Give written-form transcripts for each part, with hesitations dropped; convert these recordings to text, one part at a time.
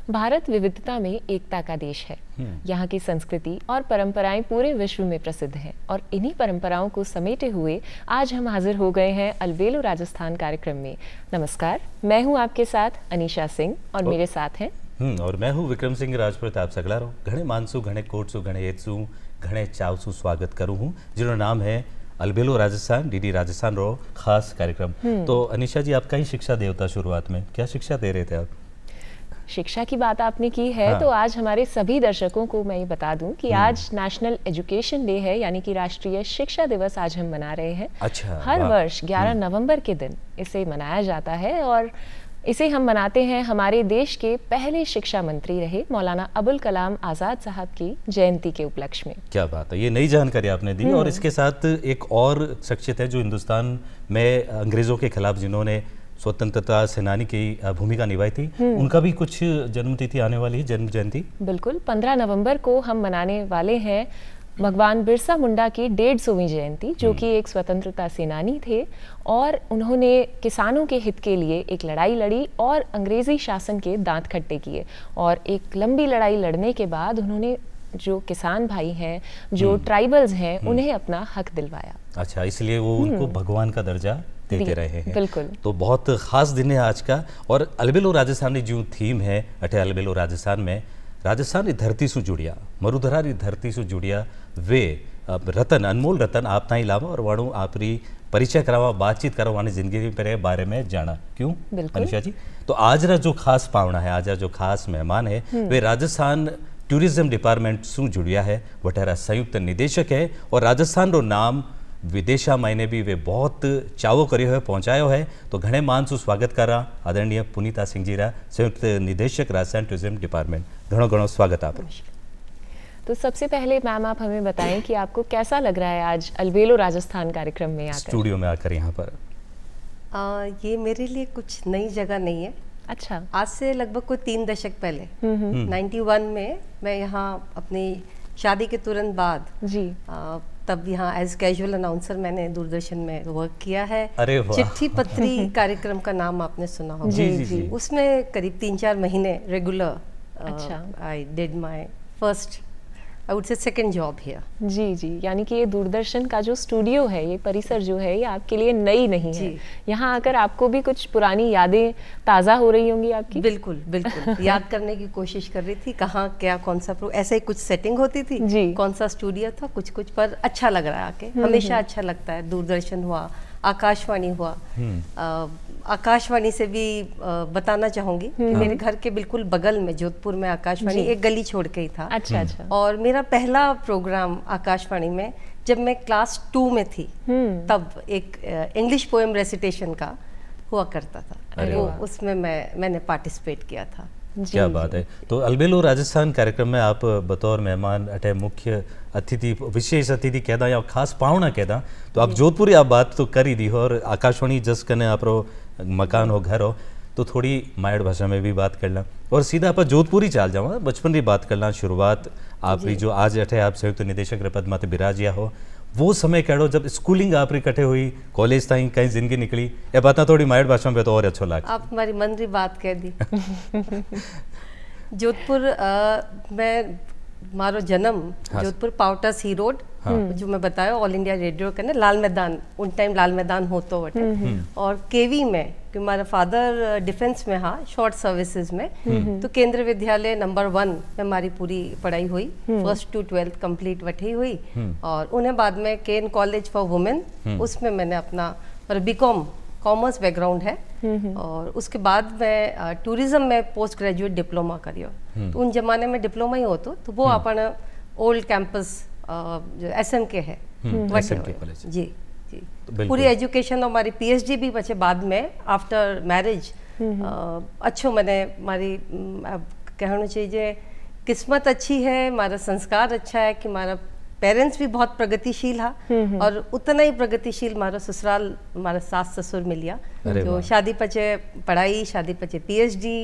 भारत विविधता में एकता का देश है। यहाँ की संस्कृति और परंपराएं पूरे विश्व में प्रसिद्ध हैं और इन्हीं परंपराओं को समेटे हुए आज हम हाजिर हो गए हैं अलबेलो राजस्थान कार्यक्रम में। नमस्कार, मैं हूँ आपके साथ अनीशा सिंह और मेरे साथ हैं और मैं हूँ विक्रम सिंह राजप्रताप सगलारो। घणे मानसू, घणे कोटसू, घणे एतसू, घणे चावसू स्वागत करूँ हूँ जिन्होंने नाम है अलबेलो राजस्थान, डीडी राजस्थान रो खास कार्यक्रम। तो अनीशा जी, आपका ही शिक्षा देवता शुरुआत में क्या शिक्षा दे रहे थे आप? शिक्षा की बात आपने की है। हाँ। तो आज हमारे सभी दर्शकों को मैं ये बता दूं कि आज नेशनल एजुकेशन डे है, यानी कि राष्ट्रीय शिक्षा दिवस आज हम मना रहे हैं। अच्छा, हर वर्ष 11 नवंबर के दिन इसे मनाया जाता है और इसे हम मनाते हैं हमारे देश के पहले शिक्षा मंत्री रहे मौलाना अबुल कलाम आज़ाद साहब की जयंती के उपलक्ष्य में। क्या बात है, ये नई जानकारी आपने दी। और इसके साथ एक और शख्सियत है जो हिंदुस्तान में अंग्रेजों के खिलाफ जिन्होंने स्वतंत्रता सेनानी की भूमिका निभाई थी, उनका भी कुछ जन्मतिथि आने वाली है, जन्म जयंती। बिल्कुल, 15 नवंबर को हम मनाने वाले हैं भगवान बिरसा मुंडा की 150वीं जयंती, जो कि एक स्वतंत्रता सेनानी थे और उन्होंने किसानों के हित के लिए एक लड़ाई लड़ी और अंग्रेजी शासन के दांत खट्टे किए। और एक लंबी लड़ाई लड़ने के बाद उन्होंने जो किसान भाई हैं, जो ट्राइबल्स हैं, उन्हें अपना हक दिलवाया। अच्छा, इसलिए वो उनको भगवान का दर्जा देते रहे हैं। बिल्कुल। तो बहुत खास दिन है आज का। और अलबेलो राजस्थान की जो थीम है अठे अलबेलो राजस्थान में, राजस्थान की धरती से जुड़िया, मरुधरा की धरती से जुड़िया वे रतन, अनमोल रतन आप ताई लावा और वाणु आपरी परिचय करावा, बातचीत करावा, जिंदगी के बारे में जाना। क्यों अनिशा जी? तो आज रा जो खास पावना है, आज जो खास मेहमान है, वे राजस्थान टूरिज्म डिपार्टमेंट से जुड़िया है, वटेरा संयुक्त निदेशक है और राजस्थान रो नाम विदेशा मायने भी वे बहुत चावो करियो है, पहुंचायो है। तो घणे मान सु स्वागत करा आदरणीय पुनीता सिंह जी रा, संयुक्त निदेशक राजस्थान टूरिज्म डिपार्टमेंट। घणो घणो स्वागत आप। तो सबसे पहले मैम आप हमें बताएं कि आपको कैसा लग रहा है आज अलबेलो राजस्थान कार्यक्रम में आकर, स्टूडियो में आकर यहाँ पर? ये मेरे लिए कुछ नई जगह नहीं है। अच्छा। आज से लगभग कोई 3 दशक पहले 91 में मैं यहाँ अपनी शादी के तुरंत बाद जी तब यहाँ एज कैजुअल अनाउंसर मैंने दूरदर्शन में वर्क किया है। चिट्ठी पत्री कार्यक्रम का नाम आपने सुना होगा। जी। उसमें करीब 3-4 महीने regular I did my first, I would say second job here. जी, यानी कि ये दूरदर्शन का जो स्टूडियो है, ये परिसर जो है, ये आपके लिए नई नहीं है। यहाँ आकर आपको भी कुछ पुरानी यादें ताज़ा हो रही होंगी आपकी? बिल्कुल याद करने की कोशिश कर रही थी, कहाँ क्या कौन सा ऐसे ही कुछ सेटिंग होती थी, कौन सा स्टूडियो था, कुछ पर अच्छा लग रहा है आके। हमेशा अच्छा लगता है। दूरदर्शन हुआ, आकाशवाणी हुआ। आकाशवाणी से भी बताना चाहूंगी कि मेरे घर के बिल्कुल बगल में जोधपुर में आकाशवाणी एक गली छोड़ के ही था। अच्छा। और मेरा पहला प्रोग्राम आकाशवाणी में जब मैं क्लास 2 में थी, तब एक इंग्लिश पोएम रेसिटेशन का हुआ करता था। तो उसमें मैंने पार्टिसिपेट किया था। क्या बात है। तो अलबेलो राजस्थान कार्यक्रम में आप बतौर मेहमान अटे मुख्य अतिथि, विशेष अतिथि कहदा या खास पावना कहदा, तो आप जोधपुरी आप बात तो कर ही दी हो और आकाशवाणी जस कने आप मकान हो, घर हो, तो थोड़ी मायड़ भाषा में भी बात करना और सीधा आप जोधपुरी चाल जाओ, बचपन की बात करना। शुरुआत आपकी जो आज अठे आप संयुक्त निदेशक पद माते बिराजिया हो, वो समय कहो जब स्कूलिंग आप इकट्ठे हुई, कॉलेज ताई कहीं जिंदगी निकली, ये बात थोड़ी मायड़ भाषा में तो और अच्छो लगा। आप हमारी मन की बात कह दी। जोधपुर में मारो जन्म जोधपुर पावटा सी रोड, जो मैं बताया ऑल इंडिया रेडियो करने लाल मैदान, उन टाइम लाल मैदान हो तो वटे। और केवी में, कि हमारा फादर डिफेंस में हाँ, शॉर्ट सर्विसेज में, तो केंद्र विद्यालय नंबर 1 में हमारी पूरी पढ़ाई हुई। 1st to 12th कंप्लीट वठी हुई। और उन्हें बाद में केन कॉलेज फॉर वुमेन, उसमें मैंने अपना बीकॉम कॉमर्स बैकग्राउंड है। और उसके बाद मैं टूरिज्म में पोस्ट ग्रेजुएट डिप्लोमा करियो। तो उन जमाने में डिप्लोमा ही हो तो वो अपन ओल्ड कैंपस SMK है, जी। तो पूरी एजुकेशन और हमारी PhD भी बचे बाद में आफ्टर मैरिज। अच्छो मैंने हमारी कहना चाहिए किस्मत अच्छी है, हमारा संस्कार अच्छा है कि हमारा पेरेंट्स भी बहुत प्रगतिशील हा और उतना ही प्रगतिशील हमारा ससुराल, हमारा सास ससुर मिलिया, जो शादी पचे पढ़ाई, शादी पचे PhD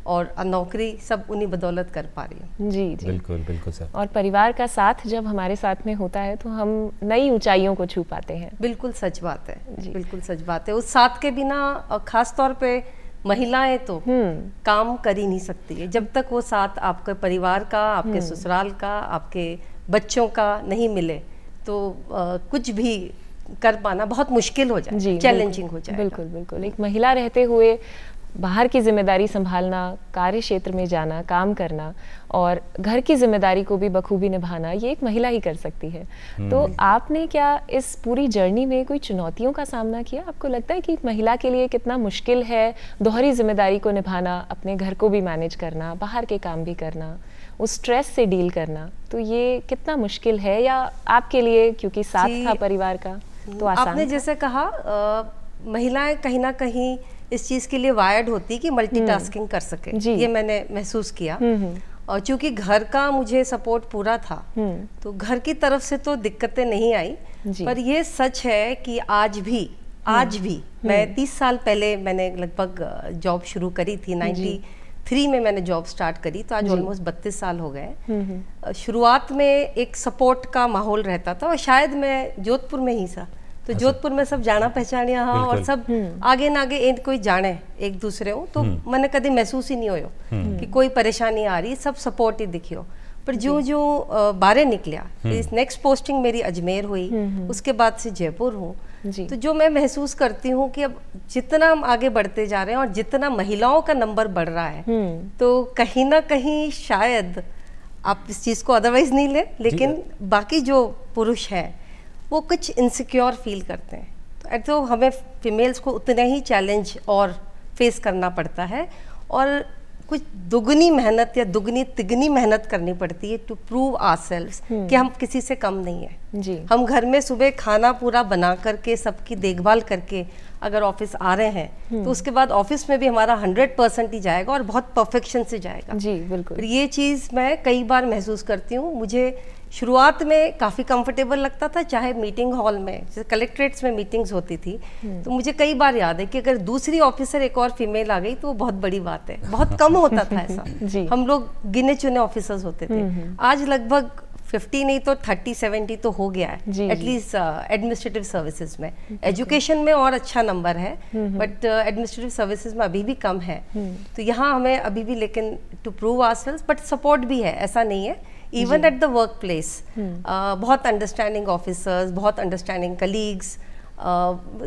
और नौकरी सब उन्हीं बदौलत कर पा रही हूँ। जी बिल्कुल सर। और परिवार का साथ जब हमारे साथ में होता है तो हम नई ऊंचाइयों को छू पाते हैं। बिल्कुल सच बात है, बिल्कुल सच बात है। उस साथ के बिना खास तौर पे महिलाएं तो काम कर ही नहीं सकती है जब तक वो साथ आपके परिवार का, आपके ससुराल का, आपके बच्चों का नहीं मिले, तो कुछ भी कर पाना बहुत मुश्किल हो जाए, चैलेंजिंग हो जाए। बिल्कुल बिल्कुल। एक महिला रहते हुए बाहर की जिम्मेदारी संभालना, कार्य क्षेत्र में जाना, काम करना और घर की जिम्मेदारी को भी बखूबी निभाना, ये एक महिला ही कर सकती है। तो आपने क्या इस पूरी जर्नी में कोई चुनौतियों का सामना किया? आपको लगता है कि एक महिला के लिए कितना मुश्किल है दोहरी जिम्मेदारी को निभाना, अपने घर को भी मैनेज करना, बाहर के काम भी करना, उस स्ट्रेस से डील करना, तो ये कितना मुश्किल है? या आपके लिए क्योंकि साथ था परिवार का तो आसान? आपने जैसे कहा महिलाएं कहीं ना कहीं इस चीज़ के लिए वायर्ड होती कि मल्टीटास्किंग कर सके, ये मैंने महसूस किया। और चूंकि घर का मुझे सपोर्ट पूरा था तो घर की तरफ से तो दिक्कतें नहीं आई, पर ये सच है कि आज भी मैं 30 साल पहले मैंने लगभग जॉब शुरू करी थी, 93 में मैंने जॉब स्टार्ट करी, तो आज ऑलमोस्ट 32 साल हो गए। शुरुआत में एक सपोर्ट का माहौल रहता था और शायद मैं जोधपुर में ही था, तो जोधपुर में सब जाना पहचानिया हाँ और सब आगे ना आगे एंड कोई जाने एक दूसरे हो, तो मैंने कभी महसूस ही नहीं होयो कि कोई परेशानी आ रही, सब सपोर्ट ही दिखियो। पर जो बाहर निकलिया, इस नेक्स्ट पोस्टिंग मेरी अजमेर हुई, उसके बाद से जयपुर हूँ, तो जो मैं महसूस करती हूँ कि अब जितना हम आगे बढ़ते जा रहे हैं और जितना महिलाओं का नंबर बढ़ रहा है, तो कहीं ना कहीं शायद आप इस चीज़ को अदरवाइज नहीं ले, लेकिन बाकी जो पुरुष हैं वो कुछ इनसिक्योर फील करते हैं। तो हमें फीमेल्स को उतने ही चैलेंज और फेस करना पड़ता है और कुछ दुगनी मेहनत या दुगनी तिगनी मेहनत करनी पड़ती है टू प्रूव आवरसेल्व्स कि हम किसी से कम नहीं है। हम घर में सुबह खाना पूरा बना करके, सबकी देखभाल करके अगर ऑफिस आ रहे हैं तो उसके बाद ऑफिस में भी हमारा 100% ही जाएगा और बहुत परफेक्शन से जाएगा। जी बिल्कुल। ये चीज़ मैं कई बार महसूस करती हूँ। मुझे शुरुआत में काफ़ी कंफर्टेबल लगता था, चाहे मीटिंग हॉल में, जैसे कलेक्ट्रेट्स में मीटिंग्स होती थी, तो मुझे कई बार याद है कि अगर दूसरी ऑफिसर एक और फीमेल आ गई तो वो बहुत बड़ी बात है। बहुत कम होता था ऐसा हम लोग गिने चुने ऑफिसर्स होते थे। आज लगभग 50 नहीं तो 30-70 तो हो गया है एटलीस्ट एडमिनिस्ट्रेटिव सर्विसेज में। एजुकेशन में और अच्छा नंबर है, बट एडमिनिस्ट्रेटिव सर्विसेज में अभी भी कम है। तो यहाँ हमें अभी भी लेकिन to prove ourselves, but support भी है, ऐसा नहीं है। Even at the work place बहुत अंडरस्टैंडिंग ऑफिसर्स, बहुत अंडरस्टैंडिंग कलीग्स,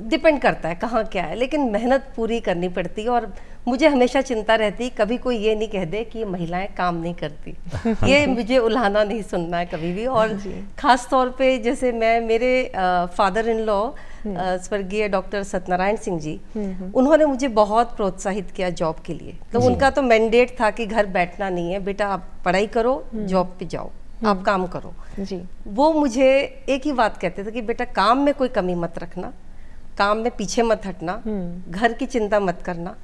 डिपेंड करता है कहाँ क्या है, लेकिन मेहनत पूरी करनी पड़ती है। और मुझे हमेशा चिंता रहती, कभी कोई ये नहीं कह दे कि ये महिलाएं काम नहीं करती। ये मुझे उल्हाना नहीं सुनना है कभी भी। और ख़ास तौर पे जैसे मेरे फादर इन लॉ स्वर्गीय डॉक्टर सत्यनारायण सिंह जी, उन्होंने मुझे बहुत प्रोत्साहित किया जॉब के लिए। तो उनका तो मैंडेट था कि घर बैठना नहीं है बेटा, आप पढ़ाई करो, जॉब पे जाओ, आप काम करो। वो मुझे एक ही बात कहते थे कि बेटा काम में कोई कमी मत रखना, काम में पीछे मत हटना, घर की चिंता मत करना,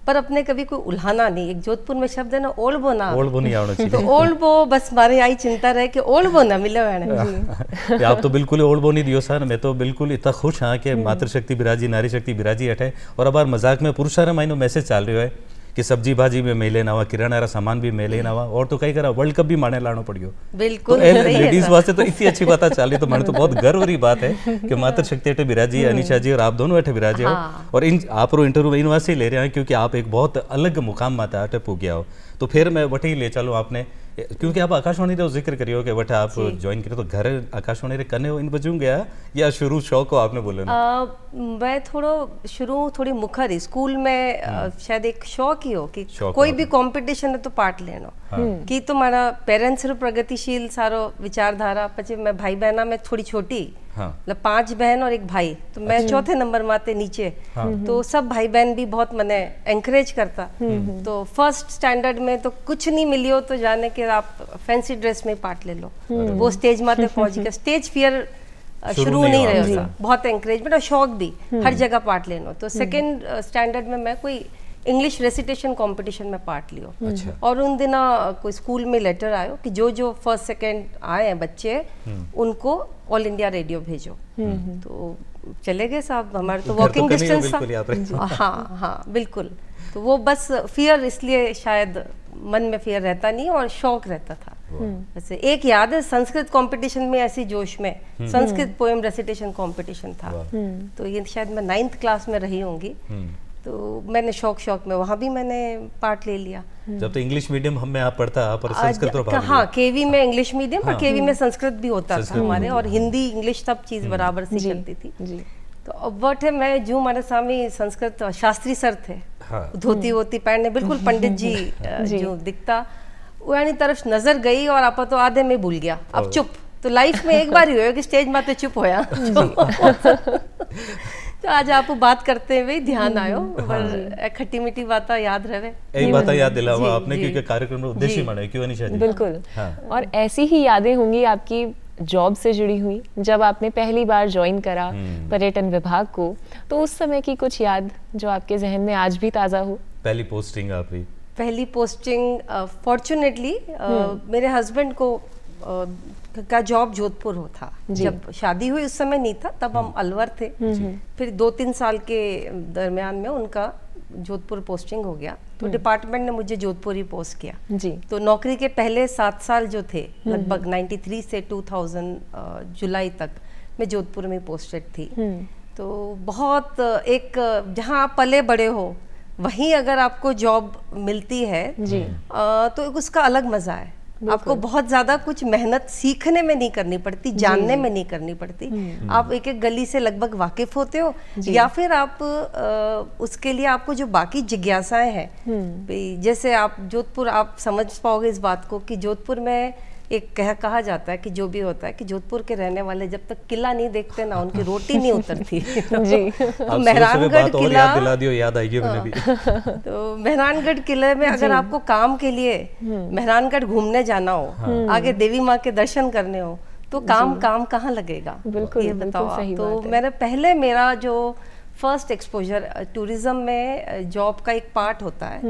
पर अपने कभी कोई उल्हाना नहीं। एक जोधपुर में शब्द है ना, ओल्बो ना, ओल्बो नहीं आना चाहिए। तो ओल्बो बस हमारे आई चिंता रहे कि ओल्बो ना मिले। आप तो बिल्कुल ओल्बो नहीं दियो सर, मैं तो बिल्कुल इतना खुश हाँ कि मातृशक्ति बिराजी, नारी शक्ति बिराजी अठे। और अब मजाक में पुरुषारा माइनो मैसेज चाल रही है कि सब्जी भाजी में मेले ना हुआ, किराना सामान भी मेले ना हुआ, और तो कई करा वर्ल्ड कप भी माने लाना पड़ियो। बिल्कुल तो लेडीज वास्ते तो इतनी अच्छी बात चल रही, तो मैंने तो बहुत गर्व की बात है कि मातृशक्ति अठे बिराजी, अनिशा जी और आप दोनों अठे बिराजे हो। और आप इंटरव्यू इन वास्ते ले रहे हैं क्योंकि आप एक बहुत अलग मुकाम माते अठे पुग्या हो। तो फिर मैं वटे ही ले चलूँ आपने, क्योंकि आप आकाशवाणी रे जिक्र करियो कि वटे आप ज्वाइन करे, तो घर आकाशवाणी रे कने इन बजूं गया या शुरू शौक हो आपने बोले ना? मैं थोड़ी मुखर स्कूल में शायद एक शौक ही हो कि कोई भी कंपटीशन है तो पार्ट लेना। कि तुम्हारा पेरेंट्स रो प्रगतिशील सारो विचारधारा, पछे मैं भाई बहना में थोड़ी छोटी, मतलब 5 बहन और 1 भाई, तो मैं चौथे नंबर माते नीचे। तो सब भाई बहन भी बहुत मने एंकरेज करता। तो फर्स्ट स्टैंडर्ड में तो कुछ नहीं मिलियो तो जाने के आप फैंसी ड्रेस में पार्ट ले लो, तो वो स्टेज माते पहुंच गया। स्टेज फियर शुरू नहीं रहे था, बहुत एंकरेजमेंट और शौक भी हर जगह पार्ट लेनो। तो सेकेंड स्टैंडर्ड में मैं कोई इंग्लिश रेसिटेशन कंपटीशन में पार्ट लियो। और उन दिना कोई स्कूल में लेटर आयो कि जो फर्स्ट सेकंड आए हैं बच्चे उनको ऑल इंडिया रेडियो भेजो। तो चले गए साहब, हमारे तो वॉकिंग डिस्टेंस था। हाँ बिल्कुल। तो वो बस फियर, इसलिए शायद मन में फियर रहता नहीं और शौक रहता था। वैसे एक याद है, संस्कृत कंपटीशन में ऐसी जोश में संस्कृत पोएम रेसिटेशन कंपटीशन था, तो ये शायद मैं 9th क्लास में रही होंगी। तो मैंने शौक में वहाँ भी मैंने पार्ट ले लिया। जब तो इंग्लिश मीडियम हम में आप पढ़ता पर संस्कृत तो हाँ, केवी में इंग्लिश मीडियम, पर केवी में संस्कृत भी होता था हमारे, और हिंदी इंग्लिश सब चीज़ बराबर से चलती थी। तो अब वट है, मैं जो हमारे सामने संस्कृत शास्त्री सर थे, धोती वोती पहनने, बिल्कुल पंडित जी जो दिखता, वो यानी तरफ नजर गई और आप तो आधे में भूल गया, अब चुप। तो लाइफ में एक बार ही हो कि स्टेज माते चुप होया। तो आज आप बात करते हुए ध्यान आयो, पर खट्टी मीठी बात याद रहे, यही बात याद दिलावा आपने, क्योंकि कार्यक्रम में उद्देश्य माना, क्यों नहीं शायद। बिल्कुल। और ऐसी ही यादें होंगी आपकी जॉब से जुड़ी हुई, जब आपने पहली बार ज्वाइन करा पर्यटन विभाग को, तो उस समय की कुछ याद जो आपके जहन में आज भी ताज़ा हो। पहली पोस्टिंग आपकी? पहली पोस्टिंग फॉर्चुनेटली मेरे हस्बैंड को का जॉब जोधपुर हो था। जब शादी हुई उस समय नहीं था, तब हम अलवर थे। फिर 2-3 साल के दरमियान में उनका जोधपुर पोस्टिंग हो गया, तो डिपार्टमेंट ने मुझे जोधपुर ही पोस्ट किया जी। तो नौकरी के पहले 7 साल जो थे, लगभग 93 से 2000 जुलाई तक मैं जोधपुर में पोस्टेड थी। तो बहुत एक, जहाँ आप पले बड़े हो वहीं अगर आपको जॉब मिलती है जी, तो उसका अलग मजा है। आपको बहुत ज्यादा कुछ मेहनत सीखने में नहीं करनी पड़ती, जानने में नहीं करनी पड़ती। आप एक एक गली से लगभग वाकिफ होते हो, या फिर आप उसके लिए आपको जो बाकी जिज्ञासाएं हैं, जैसे आप जोधपुर, आप समझ पाओगे इस बात को कि जोधपुर में एक कहा जाता है कि जो भी होता है कि जोधपुर के रहने वाले जब तक किला नहीं देखते ना, उनकी रोटी नहीं उतरती। तो मेहरानगढ़ किला याद दिला दियो, याद आएगी मुझे भी। तो मेहरानगढ़ किले में अगर आपको काम के लिए मेहरानगढ़ घूमने जाना हो, आगे देवी माँ के दर्शन करने हो, तो काम कहाँ लगेगा, ये बताओ। तो मैंने पहले, मेरा जो फर्स्ट एक्सपोजर टूरिज्म में, जॉब का एक पार्ट होता है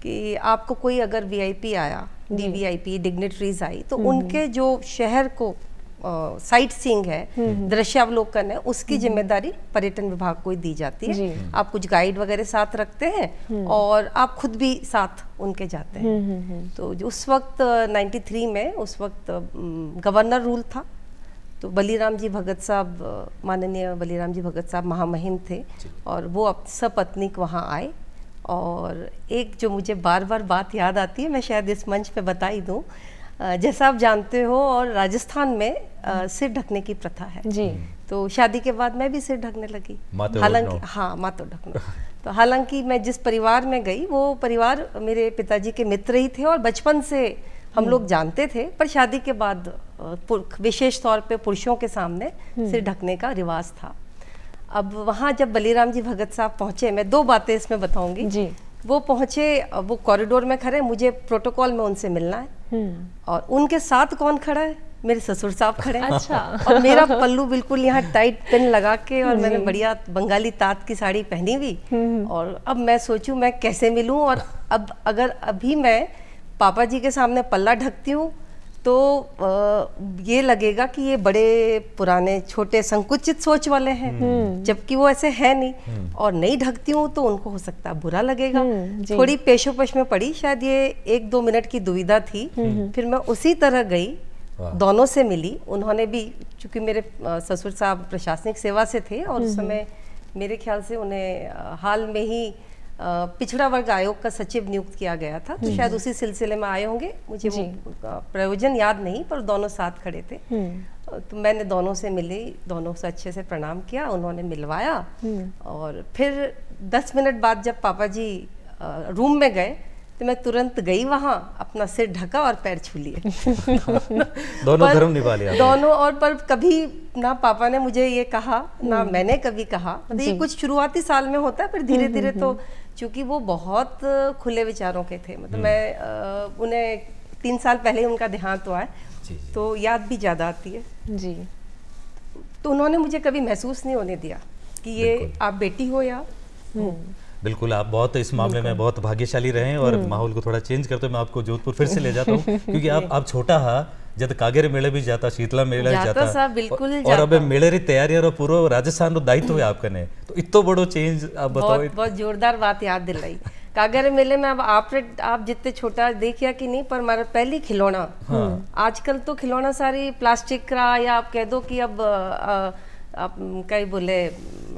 कि आपको कोई अगर वीआईपी आया, डीवीआईपी डिग्नेटरीज आई, तो उनके जो शहर को साइट सीइंग है, दृश्यावलोकन है, उसकी जिम्मेदारी पर्यटन विभाग को ही दी जाती है। आप कुछ गाइड वगैरह साथ रखते हैं और आप खुद भी साथ उनके जाते हैं। तो उस वक्त 93 में, उस वक्त गवर्नर रूल था, तो बलीराम जी भगत साहब, माननीय बलीराम जी भगत साहब महामहिम थे, और वो सपत्नीक वहाँ आए। और एक जो मुझे बार बार बात याद आती है, मैं शायद इस मंच पे बता ही दूँ, जैसा आप जानते हो, और राजस्थान में सिर ढकने की प्रथा है जी। तो शादी के बाद मैं भी सिर ढकने लगी, हालांकि हाँ, मातो ढकना। तो हालांकि मैं जिस परिवार में गई, वो परिवार मेरे पिताजी के मित्र ही थे और बचपन से हम लोग जानते थे, पर शादी के बाद विशेष तौर पे पुरुषों के सामने सिर ढकने का रिवाज था। अब वहाँ जब बलीराम जी भगत साहब पहुँचे, मैं 2 बातें इसमें बताऊंगी जी। वो पहुँचे, वो कॉरिडोर में खड़े, मुझे प्रोटोकॉल में उनसे मिलना है, और उनके साथ कौन खड़ा है, मेरे ससुर साहब खड़े हैं। अच्छा। और मेरा पल्लू बिल्कुल यहाँ टाइट पिन लगा के, और मैंने बढ़िया बंगाली तात की साड़ी पहनी हुई, और अब मैं सोचूं मैं कैसे मिलूं। और अब अगर अभी मैं पापा जी के सामने पल्ला ढकती हूँ तो ये लगेगा कि ये बड़े पुराने छोटे संकुचित सोच वाले हैं, जबकि वो ऐसे है नहीं। और नहीं ढकती हूँ तो उनको हो सकता है बुरा लगेगा। थोड़ी पेशोपेश में पड़ी, शायद ये 1-2 मिनट की दुविधा थी। फिर मैं उसी तरह गई, दोनों से मिली। उन्होंने भी, चूंकि मेरे ससुर साहब प्रशासनिक सेवा से थे, और उस समय मेरे ख्याल से उन्हें हाल में ही पिछड़ा वर्ग आयोग का सचिव नियुक्त किया गया था, तो शायद उसी सिलसिले में आए होंगे, मुझे वो प्रयोजन याद नहीं, पर दोनों साथ खड़े थे। तो मैंने दोनों से मिली, दोनों से अच्छे से प्रणाम किया, उन्होंने मिलवाया। और फिर 10 मिनट बाद जब पापा जी रूम में गए, तो मैं तुरंत गई वहाँ, अपना सिर ढका और पैर छू लिए। दोनों धर्म निभा लिया दोनों। और पर कभी ना पापा ने मुझे ये कहा, ना मैंने कभी कहा। मतलब ये कुछ शुरुआती साल में होता है, पर धीरे धीरे तो, चूंकि वो बहुत खुले विचारों के थे, मतलब मैं उन्हें 3 साल पहले उनका देहांत हुआ है, तो याद भी ज़्यादा आती है जी। तो उन्होंने मुझे कभी महसूस नहीं होने दिया कि ये आप बेटी हो या बिल्कुल। आप बहुत इस मामले में बहुत भाग्यशाली रहे हैं। और माहौल को थोड़ा चेंज करते मैं आपको जोधपुर फिर से ले जाता हूँ, क्योंकि आप छोटा हा जब कागेरे मेले भी जाता, शीतला मेला भी जाता, बिल्कुल और अब मेले री तैयारी और पूरा राजस्थान रो दायित्व है आपका ने, तो इतना बड़ो चेंज आप बताओ। बहुत जोरदार बात याद दिलाई। कागेरे मेले में अब आप जितने छोटा देखिया कि नहीं, पर हमारा पहली खिलौना, आजकल तो खिलौना सारी प्लास्टिक का, या आप कह दो कि अब आप कई बोले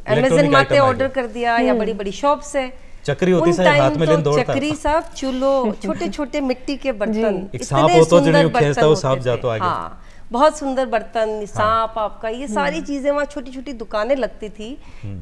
अमेज़न माते ऑर्डर कर दिया या बड़ी बड़ी शॉप से। चक्री होती उन हाथ में लेन तो दौड़ता। चक्री साहब, चूल्हो, छोटे छोटे मिट्टी के बर्तन, एक सांप हो तो जिन्हें खींचता वो सांप जातो आगे। हाँ, बहुत सुंदर बर्तन, सांप आपका, ये सारी चीजें वहाँ छोटी छोटी दुकानें लगती थी।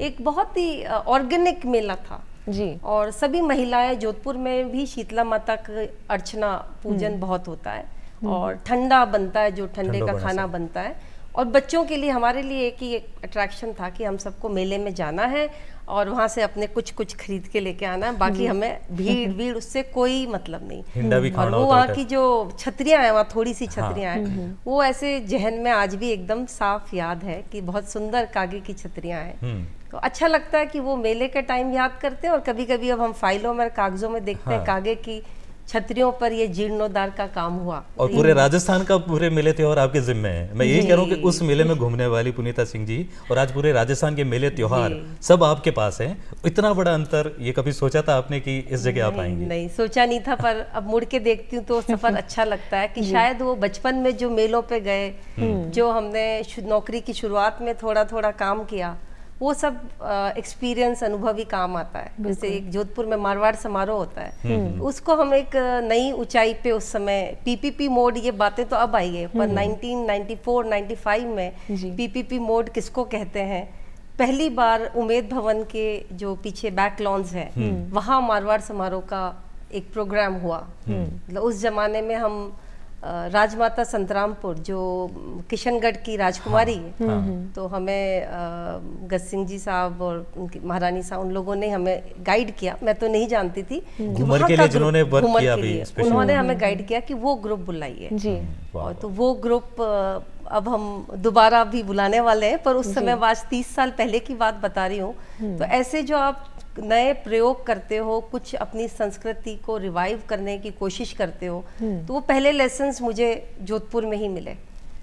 एक बहुत ही ऑर्गेनिक मेला था जी। और सभी महिलाएं, जोधपुर में भी शीतला माता का अर्चना पूजन बहुत होता है और ठंडा बनता है, जो ठंडे का खाना बनता है। और बच्चों के लिए, हमारे लिए एक ही अट्रैक्शन था कि हम सबको मेले में जाना है और वहाँ से अपने कुछ कुछ खरीद के लेके आना है, बाकी हमें भीड़ उससे कोई मतलब नहीं। और वो वहाँ की जो छतरियाँ हैं, वहाँ थोड़ी सी छतरियाँ हैं, वो ऐसे जहन में आज भी एकदम साफ याद है कि बहुत सुंदर कागे की छतरियाँ हैं। तो अच्छा लगता है कि वो मेले के टाइम याद करते हैं। और कभी कभी अब हम फाइलों में, कागजों में देखते हैं कागे की छतरियों पर ये जीर्णोद्धार का काम हुआ। और पूरे राजस्थान का पूरे मेले त्योहार आपके जिम्मे है। मैं यही कह रहा हूँ कि उस मेले में घूमने वाली पुनीता सिंह जी और आज पूरे राजस्थान के मेले त्योहार सब आपके पास हैं। इतना बड़ा अंतर, ये कभी सोचा था आपने कि इस जगह आप आएंगे? नहीं, सोचा नहीं था, पर अब मुड़ के देखती हूँ तो सफर अच्छा लगता है कि शायद वो बचपन में जो मेलों पे गए, जो हमने नौकरी की शुरुआत में थोड़ा थोड़ा काम किया, वो सब एक्सपीरियंस, अनुभव ही काम आता है। जैसे एक जोधपुर में मारवाड़ समारोह होता है, उसको हम एक नई ऊंचाई पे, उस समय पीपीपी मोड, ये बातें तो अब आई है, पर 1994-95 में पीपीपी मोड किसको कहते हैं, पहली बार उमेद भवन के जो पीछे बैक लॉन्स है, वहाँ मारवाड़ समारोह का एक प्रोग्राम हुआ। मतलब उस जमाने में हम राजमाता संतरामपुर, जो किशनगढ़ की राजकुमारी है, तो हमें गज सिंह जी साहब और उनकी महारानी साहब, उन लोगों ने हमें गाइड किया। मैं तो नहीं जानती थी घूमर के लिए, जिन्होंने वर्क किया भी, उन्होंने हमें गाइड किया कि वो ग्रुप बुलाइए। और तो वो ग्रुप अब हम दोबारा भी बुलाने वाले हैं, पर उस समय आज 30 साल पहले की बात बता रही हूँ। तो ऐसे जो आप नए प्रयोग करते हो, कुछ अपनी संस्कृति को रिवाइव करने की कोशिश करते हो, तो वो पहले लेसन्स मुझे जोधपुर में ही मिले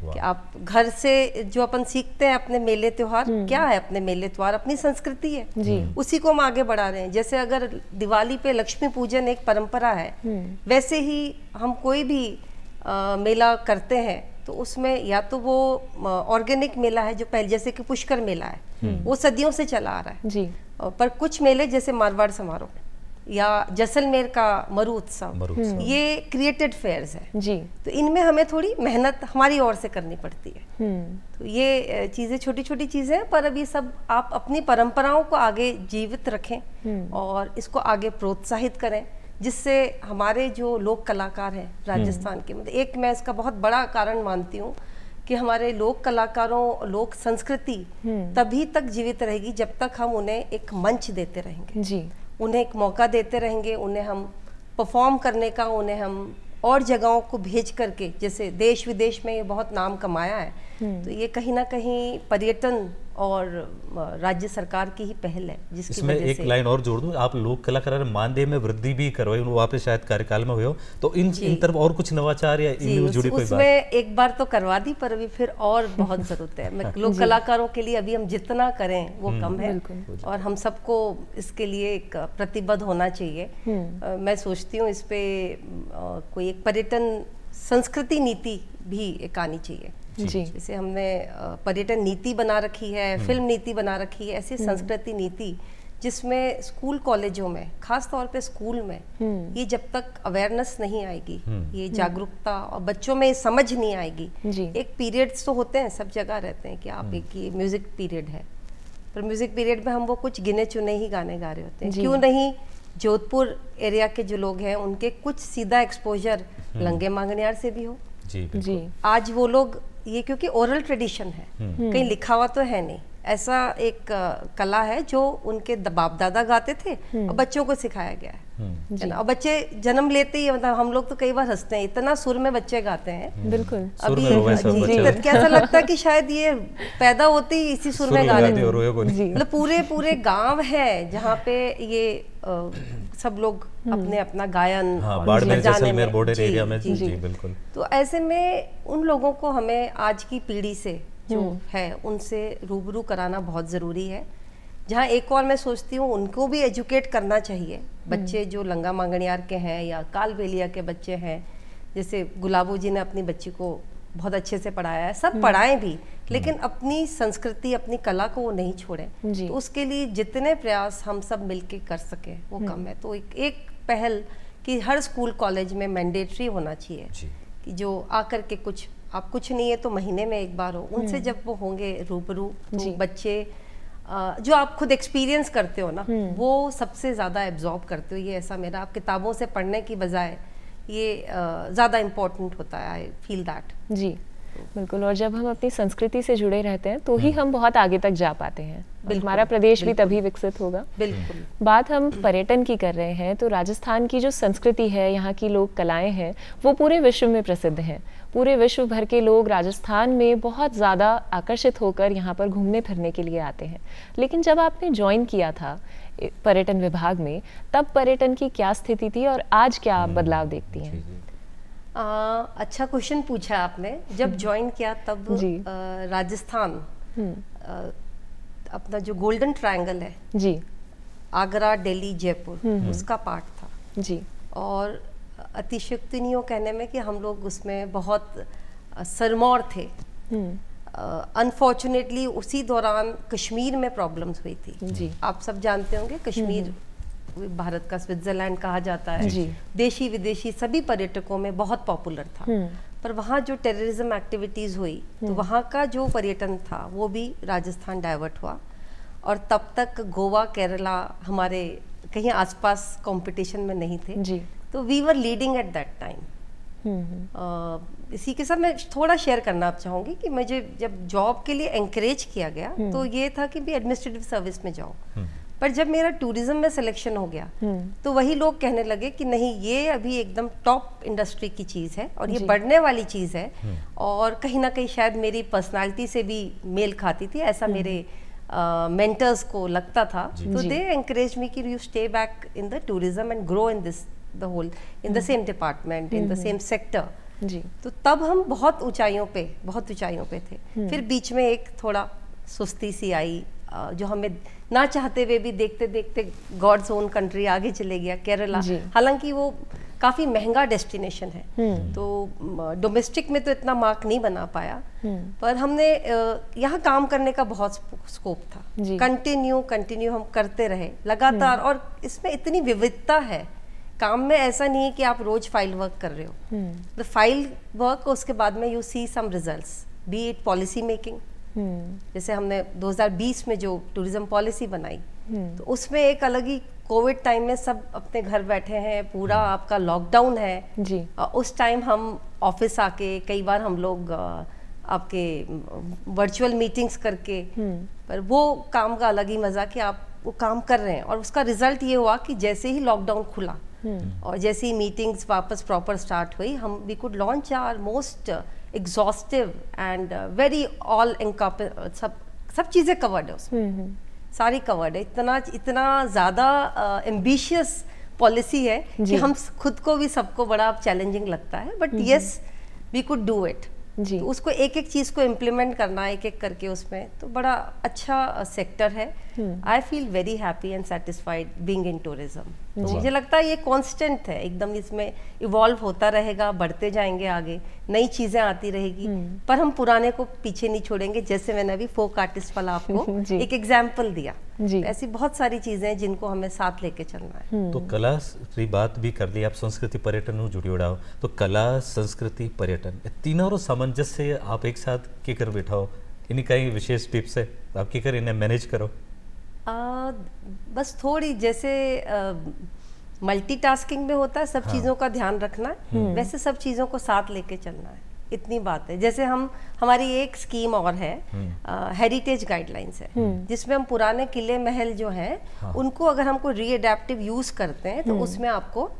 कि आप घर से जो अपन सीखते हैं अपने मेले त्योहार, क्या है अपने मेले त्योहार, अपनी संस्कृति है, उसी को हम आगे बढ़ा रहे हैं। जैसे अगर दिवाली पे लक्ष्मी पूजन एक परंपरा है, वैसे ही हम कोई भी मेला करते हैं तो उसमें या तो वो ऑर्गेनिक मेला है, जो पहले जैसे कि पुष्कर मेला है, वो सदियों से चला आ रहा है जी। पर कुछ मेले जैसे मारवाड़ समारोह या जैसलमेर का मरु उत्सव, ये क्रिएटेड फेयर्स है जी। तो इनमें हमें थोड़ी मेहनत हमारी ओर से करनी पड़ती है। तो ये चीजें छोटी छोटी चीजें हैं, पर अब ये सब आप अपनी परंपराओं को आगे जीवित रखें और इसको आगे प्रोत्साहित करें, जिससे हमारे जो लोक कलाकार हैं राजस्थान के, मतलब एक मैं इसका बहुत बड़ा कारण मानती हूँ कि हमारे लोक कलाकारों, लोक संस्कृति तभी तक जीवित रहेगी जब तक हम उन्हें एक मंच देते रहेंगे जी। उन्हें एक मौका देते रहेंगे, उन्हें हम परफॉर्म करने का, उन्हें हम और जगहों को भेज करके, जैसे देश विदेश में ये बहुत नाम कमाया है, तो ये कहीं ना कहीं पर्यटन और राज्य सरकार की ही पहल है, जिसकी इसमें वजह एक से लाइन और जोड़ दूं, आप लोक कलाकार मानदेय में वृद्धि भी करवाई, वहाँ पे शायद कार्यकाल में हुए हो, तो इन तरफ और कुछ नवाचार या इनमें जुड़ी कोई बात? उसमें एक बार तो करवा दी, पर अभी फिर और बहुत जरूरत है। लोक कलाकारों के लिए अभी हम जितना करें वो कम है, और हम सबको इसके लिए एक प्रतिबद्ध होना चाहिए। मैं सोचती हूँ इस पे कोई एक पर्यटन संस्कृति नीति भी एक आनी चाहिए जी। जैसे हमने पर्यटन नीति बना रखी है, फिल्म नीति बना रखी है, ऐसी संस्कृति नीति जिसमें स्कूल कॉलेजों में, खास तौर पे स्कूल में, ये जब तक अवेयरनेस नहीं आएगी, ये जागरूकता और बच्चों में समझ नहीं आएगी। एक पीरियड्स तो होते हैं, सब जगह रहते हैं कि आप एक ये म्यूजिक पीरियड है, पर म्यूजिक पीरियड में हम वो कुछ गिने चुने ही गाने गा रहे होते हैं। क्यों नहीं जोधपुर एरिया के जो लोग हैं उनके कुछ सीधा एक्सपोजर लंगे मांगनियार से भी हो जी। आज वो लोग ये, क्योंकि ओरल ट्रेडिशन है, कहीं लिखा हुआ तो है नहीं, ऐसा एक कला है जो उनके बाप दादा गाते थे और बच्चों को सिखाया गया है ना। और बच्चे जन्म लेते ही, मतलब हम लोग तो कई बार हंसते हैं, इतना सुर में बच्चे गाते हैं। बिल्कुल अभी कैसा लगता है कि शायद ये पैदा होते ही इसी सुर में गा रहे थे। मतलब पूरे गांव है जहाँ पे ये सब लोग अपने अपना गायन जैसलमेर बॉर्डर एरिया में जी बिल्कुल। तो ऐसे में उन लोगों को हमें आज की पीढ़ी से जो है उनसे रूबरू कराना बहुत ज़रूरी है। जहाँ एक और मैं सोचती हूँ उनको भी एजुकेट करना चाहिए, बच्चे जो लंगा मांगनियार के हैं या कालबेलिया के बच्चे हैं, जैसे गुलाबू जी ने अपनी बच्ची को बहुत अच्छे से पढ़ाया है, सब पढ़ाएं भी, लेकिन अपनी संस्कृति, अपनी कला को वो नहीं छोड़े। जी। तो उसके लिए जितने प्रयास हम सब मिलके कर सके वो कम है। तो एक पहल कि हर स्कूल कॉलेज में मैंडेटरी होना चाहिए कि जो आकर के कुछ, आप कुछ नहीं है तो महीने में एक बार हो, उनसे जब वो होंगे रूबरू, तो बच्चे जो आप खुद एक्सपीरियंस करते हो ना, वो सबसे ज़्यादा एब्जॉर्ब करते हो। ये ऐसा मेरा, आप किताबों से पढ़ने की बजाय ये ज़्यादा इम्पोर्टेंट होता है, आई फील दैट। जी बिल्कुल, और जब हम अपनी संस्कृति से जुड़े रहते हैं तो ही हम बहुत आगे तक जा पाते हैं, हमारा प्रदेश भी तभी विकसित होगा। बिल्कुल। बात हम पर्यटन की कर रहे हैं, तो राजस्थान की जो संस्कृति है, यहाँ की लोक कलाएं हैं, वो पूरे विश्व में प्रसिद्ध हैं। पूरे विश्व भर के लोग राजस्थान में बहुत ज़्यादा आकर्षित होकर यहाँ पर घूमने फिरने के लिए आते हैं। लेकिन जब आपने ज्वाइन किया था पर्यटन विभाग में, तब पर्यटन की क्या स्थिति थी और आज क्या आप बदलाव देखती हैं? अच्छा क्वेश्चन पूछा आपने। जब ज्वाइन किया तब राजस्थान अपना जो गोल्डन ट्रायंगल है जी, आगरा, दिल्ली, जयपुर, उसका पार्ट था जी। और अतिशयोक्ति नहीं हो कहने में कि हम लोग उसमें बहुत सरमौर थे। अनफॉर्चुनेटली उसी दौरान कश्मीर में प्रॉब्लम्स हुई थी जी। आप सब जानते होंगे, कश्मीर भारत का स्विट्जरलैंड कहा जाता है जी। देशी विदेशी सभी पर्यटकों में बहुत पॉपुलर था। पर वहाँ जो टेररिज्म एक्टिविटीज़ हुई तो वहाँ का जो पर्यटन था वो भी राजस्थान डाइवर्ट हुआ। और तब तक गोवा, केरला हमारे कहीं आसपास कंपटीशन में नहीं थे जी। तो we were leading at that time. इसी के साथ मैं थोड़ा शेयर करना चाहूँगी कि मुझे जब जॉब के लिए एंकरेज किया गया तो ये था कि भी एडमिनिस्ट्रेटिव सर्विस में जाओ। पर जब मेरा टूरिज्म में सिलेक्शन हो गया तो वही लोग कहने लगे कि नहीं, ये अभी एकदम टॉप इंडस्ट्री की चीज़ है और ये बढ़ने वाली चीज़ है और कहीं ना कहीं शायद मेरी पर्सनालिटी से भी मेल खाती थी, ऐसा मेरे मेंटर्स को लगता था। तो दे एनकरेज मी कि you stay back in the tourism and grow in this the whole in the same department in the same sector. जी। तो तब हम बहुत ऊंचाइयों पे थे। फिर बीच में एक थोड़ा सुस्ती सी आई जो हमें ना चाहते हुए भी देखते देखते गॉड्स ओन कंट्री आगे चले गया, केरला। हालांकि वो काफ़ी महंगा डेस्टिनेशन है तो डोमेस्टिक में तो इतना मार्क नहीं बना पाया, पर हमने यहाँ काम करने का बहुत स्कोप था। कंटिन्यू हम करते रहे लगातार। और इसमें इतनी विविधता है काम में, ऐसा नहीं है कि आप रोज फाइल वर्क कर रहे हो। द फाइल वर्क उसके बाद में you see some results, be it policy making. जैसे हमने 2020 में जो टूरिज्म पॉलिसी बनाई तो उसमें एक अलग ही, कोविड टाइम में सब अपने घर बैठे हैं, पूरा आपका लॉकडाउन है जी। उस टाइम हम ऑफिस आके कई बार हम लोग आपके वर्चुअल मीटिंग्स करके, पर वो काम का अलग ही मजा कि आप वो काम कर रहे हैं। और उसका रिजल्ट ये हुआ कि जैसे ही लॉकडाउन खुला और जैसे ही मीटिंग्स वापस प्रॉपर स्टार्ट हुई, हम we could launch our most exhaustive and very all सब चीज़ें कवर्ड है उसमें, सारी कवर्ड है। इतना ज़्यादा एम्बिशियस पॉलिसी है कि हम खुद को भी सबको बड़ा चैलेंजिंग लगता है, but yes we could do it. जी। तो उसको एक एक चीज़ को इम्प्लीमेंट करना एक एक करके उसमें, तो बड़ा अच्छा सेक्टर है। I feel very happy and satisfied being in tourism. तो मुझे लगता है ये कांस्टेंट है एकदम, इसमें इवॉल्व होता रहेगा, बढ़ते जाएंगे आगे, नई चीज़ें आती रहेगी, पर हम पुराने को पीछे नहीं छोड़ेंगे। जैसे मैंने अभी फोक आर्टिस्ट वाला आपको एक एग्जाम्पल दिया, ऐसी बहुत सारी चीज़ें हैं जिनको हमें साथ लेके चलना है। तो कला की बात भी कर ली, आप संस्कृति पर्यटन में जुड़ी उड़ाओ, तो कला, संस्कृति, पर्यटन तीनों सामंजस्य से आप एक साथ के कर बैठाओ, इन्हीं कई विशेष टिप्स है आप की कर इन्हें मैनेज करो? बस थोड़ी जैसे मल्टीटास्किंग में होता है, सब चीज़ों का ध्यान रखना है, वैसे सब चीज़ों को साथ लेके चलना है, इतनी बात है। जैसे हमारी एक स्कीम और है, हेरिटेज गाइडलाइंस है, जिसमें हम पुराने किले महल जो हैं उनको अगर हमको रीअडेप्टिव यूज करते हैं तो उसमें आपको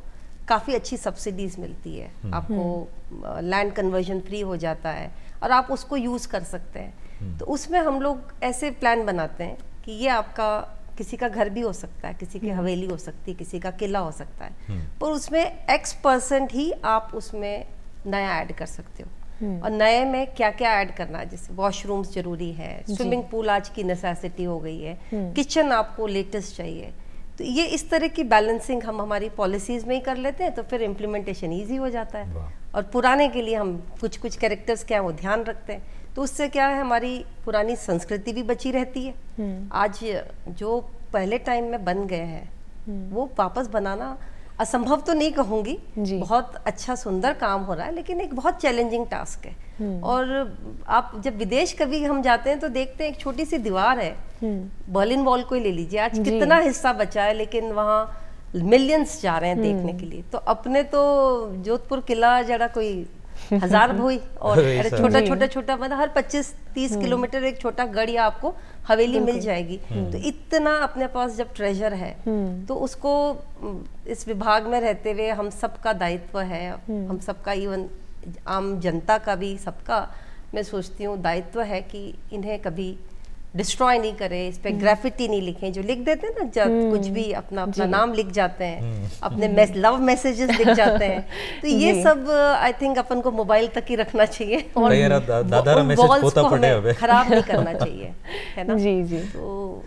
काफ़ी अच्छी सब्सिडीज मिलती है, आपको लैंड कन्वर्जन फ्री हो जाता है और आप उसको यूज़ कर सकते हैं। तो उसमें हम लोग ऐसे प्लान बनाते हैं कि ये आपका किसी का घर भी हो सकता है, किसी की हवेली हो सकती है, किसी का किला हो सकता है, पर उसमें X% ही आप उसमें नया ऐड कर सकते हो। और नए में क्या क्या ऐड करना है, जैसे वॉशरूम्स जरूरी है, स्विमिंग पूल आज की नेसेसिटी हो गई है, किचन आपको लेटेस्ट चाहिए। तो ये इस तरह की बैलेंसिंग हम हमारी पॉलिसीज में ही कर लेते हैं, तो फिर इम्प्लीमेंटेशन ईजी हो जाता है। और पुराने के लिए हम कुछ कैरेक्टर्स क्या है वो ध्यान रखते हैं, तो उससे क्या है, हमारी पुरानी संस्कृति भी बची रहती है। आज जो पहले टाइम में बन गए हैं वो वापस बनाना असंभव तो नहीं कहूँगी, बहुत अच्छा सुंदर काम हो रहा है, लेकिन एक बहुत चैलेंजिंग टास्क है। और आप जब विदेश कभी हम जाते हैं तो देखते हैं एक छोटी सी दीवार है, बर्लिन वॉल को ही ले लीजिए, आज कितना हिस्सा बचा है, लेकिन वहाँ मिलियंस जा रहे हैं देखने के लिए। तो अपने तो जोधपुर किला जरा कोई 1000 भोई और छोटा मतलब हर 25-30 किलोमीटर एक छोटा गढ़ या आपको हवेली मिल जाएगी। तो इतना अपने पास जब ट्रेजर है तो उसको इस विभाग में रहते हुए हम सबका दायित्व है, हम सबका, इवन आम जनता का भी, सबका मैं सोचती हूँ दायित्व है कि इन्हें कभी डिस्ट्रॉय नहीं करे, इस पे ग्राफिटी नहीं लिखें। जो लिख देते हैं ना, जब कुछ भी अपना नाम लिख जाते हैं, अपने लव मैसेजेस लिख जाते हैं, तो ये सब आई थिंक अपन को मोबाइल तक ही रखना चाहिए और वॉल्स को हमें खराब नहीं करना चाहिए, है ना। जी जी। तो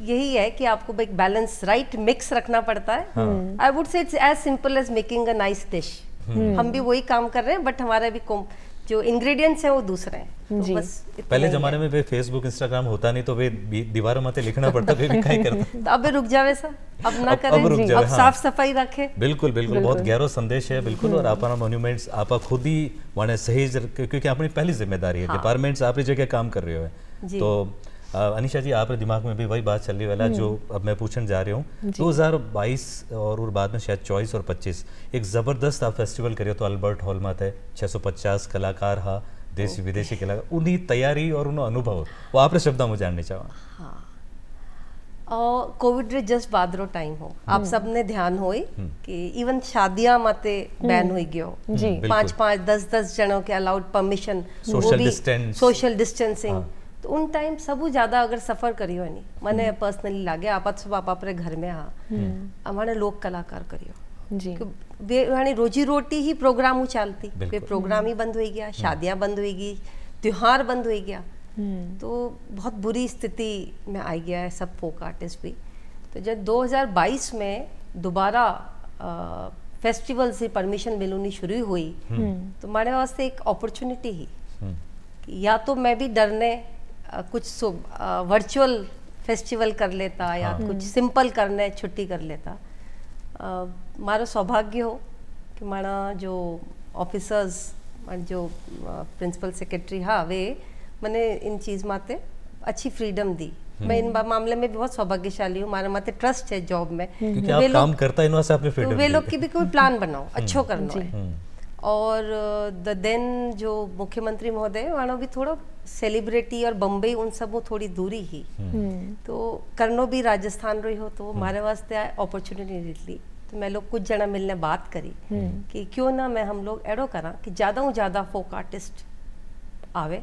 यही है कि आपको एक बैलेंस, राइट मिक्स रखना पड़ता है। I would say it's as simple as making a nice dish. हम भी वही काम कर रहे हैं, बट हमारा भी जो इंग्रेडिएंट्स हैं वो दूसरे हैं। तो बस पहले जमाने में वे फेसबुक इंस्टाग्राम होता नहीं तो वे दीवारों में लिखना पड़ता, वे भी क्या करते। तो अब रुक जावे सर, अब ना करें, अब साफ सफाई रखे। बिल्कुल बिल्कुल, बहुत गहरा संदेश है। बिल्कुल। और अपना मॉन्यूमेंट्स आप खुद ही माने सही, क्योंकि अपनी पहली जिम्मेदारी है, डिपार्टमेंट्स आप जगह काम कर रहे हो। तो अनिशा जी, आपके दिमाग में भी वही बात चल रही वाला जो अब मैं पूछने जा रही हूँ। 2022 और बाद में शायद 24 और 25 एक ज़बरदस्त आप फेस्टिवल करियो तो अल्बर्ट हॉल में थे 650 कलाकार हा, देशी विदेशी कलाकार, उन्हीं तैयारी और उन अनुभव वो आपने शब्दा में जानने चाहा। हाँ, कोविड रे जस्ट बादरो टाइम हो, आप सबने ध्यान होई कि इवन शादियां माते बैन हुई गयो, 5-5 10-10 जनों के अलाउड परमिशन, सोशल डिस्टेंसिंग। तो उन टाइम सबू ज्यादा अगर सफर करियो नहीं, मैंने पर्सनली लागे आप सब आप अपने घर में हमारे लोक कलाकार करियो जी, वे रोजी रोटी ही प्रोग्राम ही चलती, वे प्रोग्राम ही बंद हो गया, शादियां बंद हो गई, त्योहार बंद हो गया। तो बहुत बुरी स्थिति में आ गया है सब फोक आर्टिस्ट भी। तो जब 2022 में दोबारा फेस्टिवल से परमिशन मिलनी शुरू हुई तो हमारे वास्ते एक अपॉर्चुनिटी ही, या तो मैं भी डरने कुछ वर्चुअल फेस्टिवल कर लेता या कुछ सिंपल करने छुट्टी कर लेता। मारो सौभाग्य हो कि हमारा जो ऑफिसर्स, जो प्रिंसिपल सेक्रेटरी हाँ, वे मैंने इन चीज़ माते अच्छी फ्रीडम दी। मैं इन मामले में भी बहुत सौभाग्यशाली हूँ, हमारे माते ट्रस्ट है जॉब में, क्योंकि आप काम करता है इनसे आपने फ्रीडम, वे लोग की भी कोई प्लान बनाओ अच्छो करना है। और देन जो मुख्यमंत्री महोदय वहाँ भी थोड़ा सेलिब्रिटी और बम्बई उन सब वो थोड़ी दूरी ही, तो करनो भी राजस्थान रही हो तो हमारे वास्ते अपॉर्चुनिटी निकली। तो मैं लोग कुछ जना मिलने बात करी कि क्यों ना मैं हम लोग एडो करा कि ज़्यादा फोक आर्टिस्ट आवे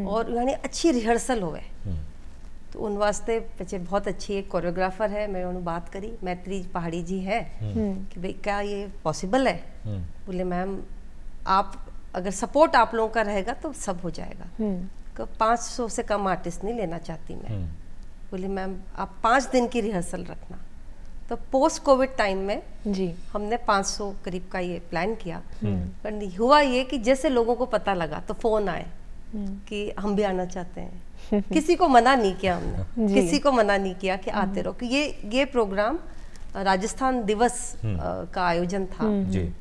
और यानी अच्छी रिहर्सल होवे। तो उन वास्ते पीछे बहुत अच्छी एक कोरियोग्राफर है, मैं उन्होंने बात करी, मैत्री पहाड़ी जी है, कि भाई क्या ये पॉसिबल है। बोले मैम आप अगर सपोर्ट आप लोगों का रहेगा तो सब हो जाएगा। 500 से कम आर्टिस्ट नहीं लेना चाहती मैं। बोली मैम आप 5 दिन की रिहर्सल रखना। तो पोस्ट कोविड टाइम में जी हमने 500 करीब का ये प्लान किया। पर हुआ ये कि जैसे लोगों को पता लगा तो फोन आए कि हम भी आना चाहते हैं। किसी को मना नहीं किया हमने, किसी को मना नहीं किया कि आते रहो, कि ये प्रोग्राम राजस्थान दिवस का आयोजन था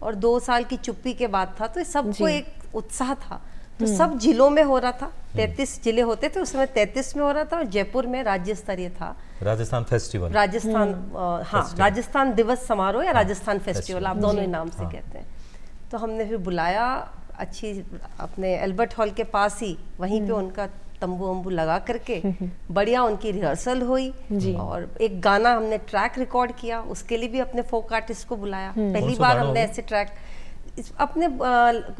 और 2 साल की चुप्पी के बाद था, तो सबको एक उत्साह था। तो सब जिलों में हो रहा था, 33 जिले होते थे उस समय, 33 में हो रहा था और जयपुर में राज्य स्तरीय था राजस्थान फेस्टिवल, राजस्थान दिवस समारोह या राजस्थान फेस्टिवल, आप दोनों ही नाम से कहते हैं। तो हमने फिर बुलाया अच्छी अपने एल्बर्ट हॉल के पास ही, वहीं पे उनका तंबू वंबू लगा करके बढ़िया उनकी रिहर्सल हुई और एक गाना हमने ट्रैक रिकॉर्ड किया, उसके लिए भी अपने फोक आर्टिस्ट को बुलाया। पहली बार हमने ऐसे ट्रैक अपने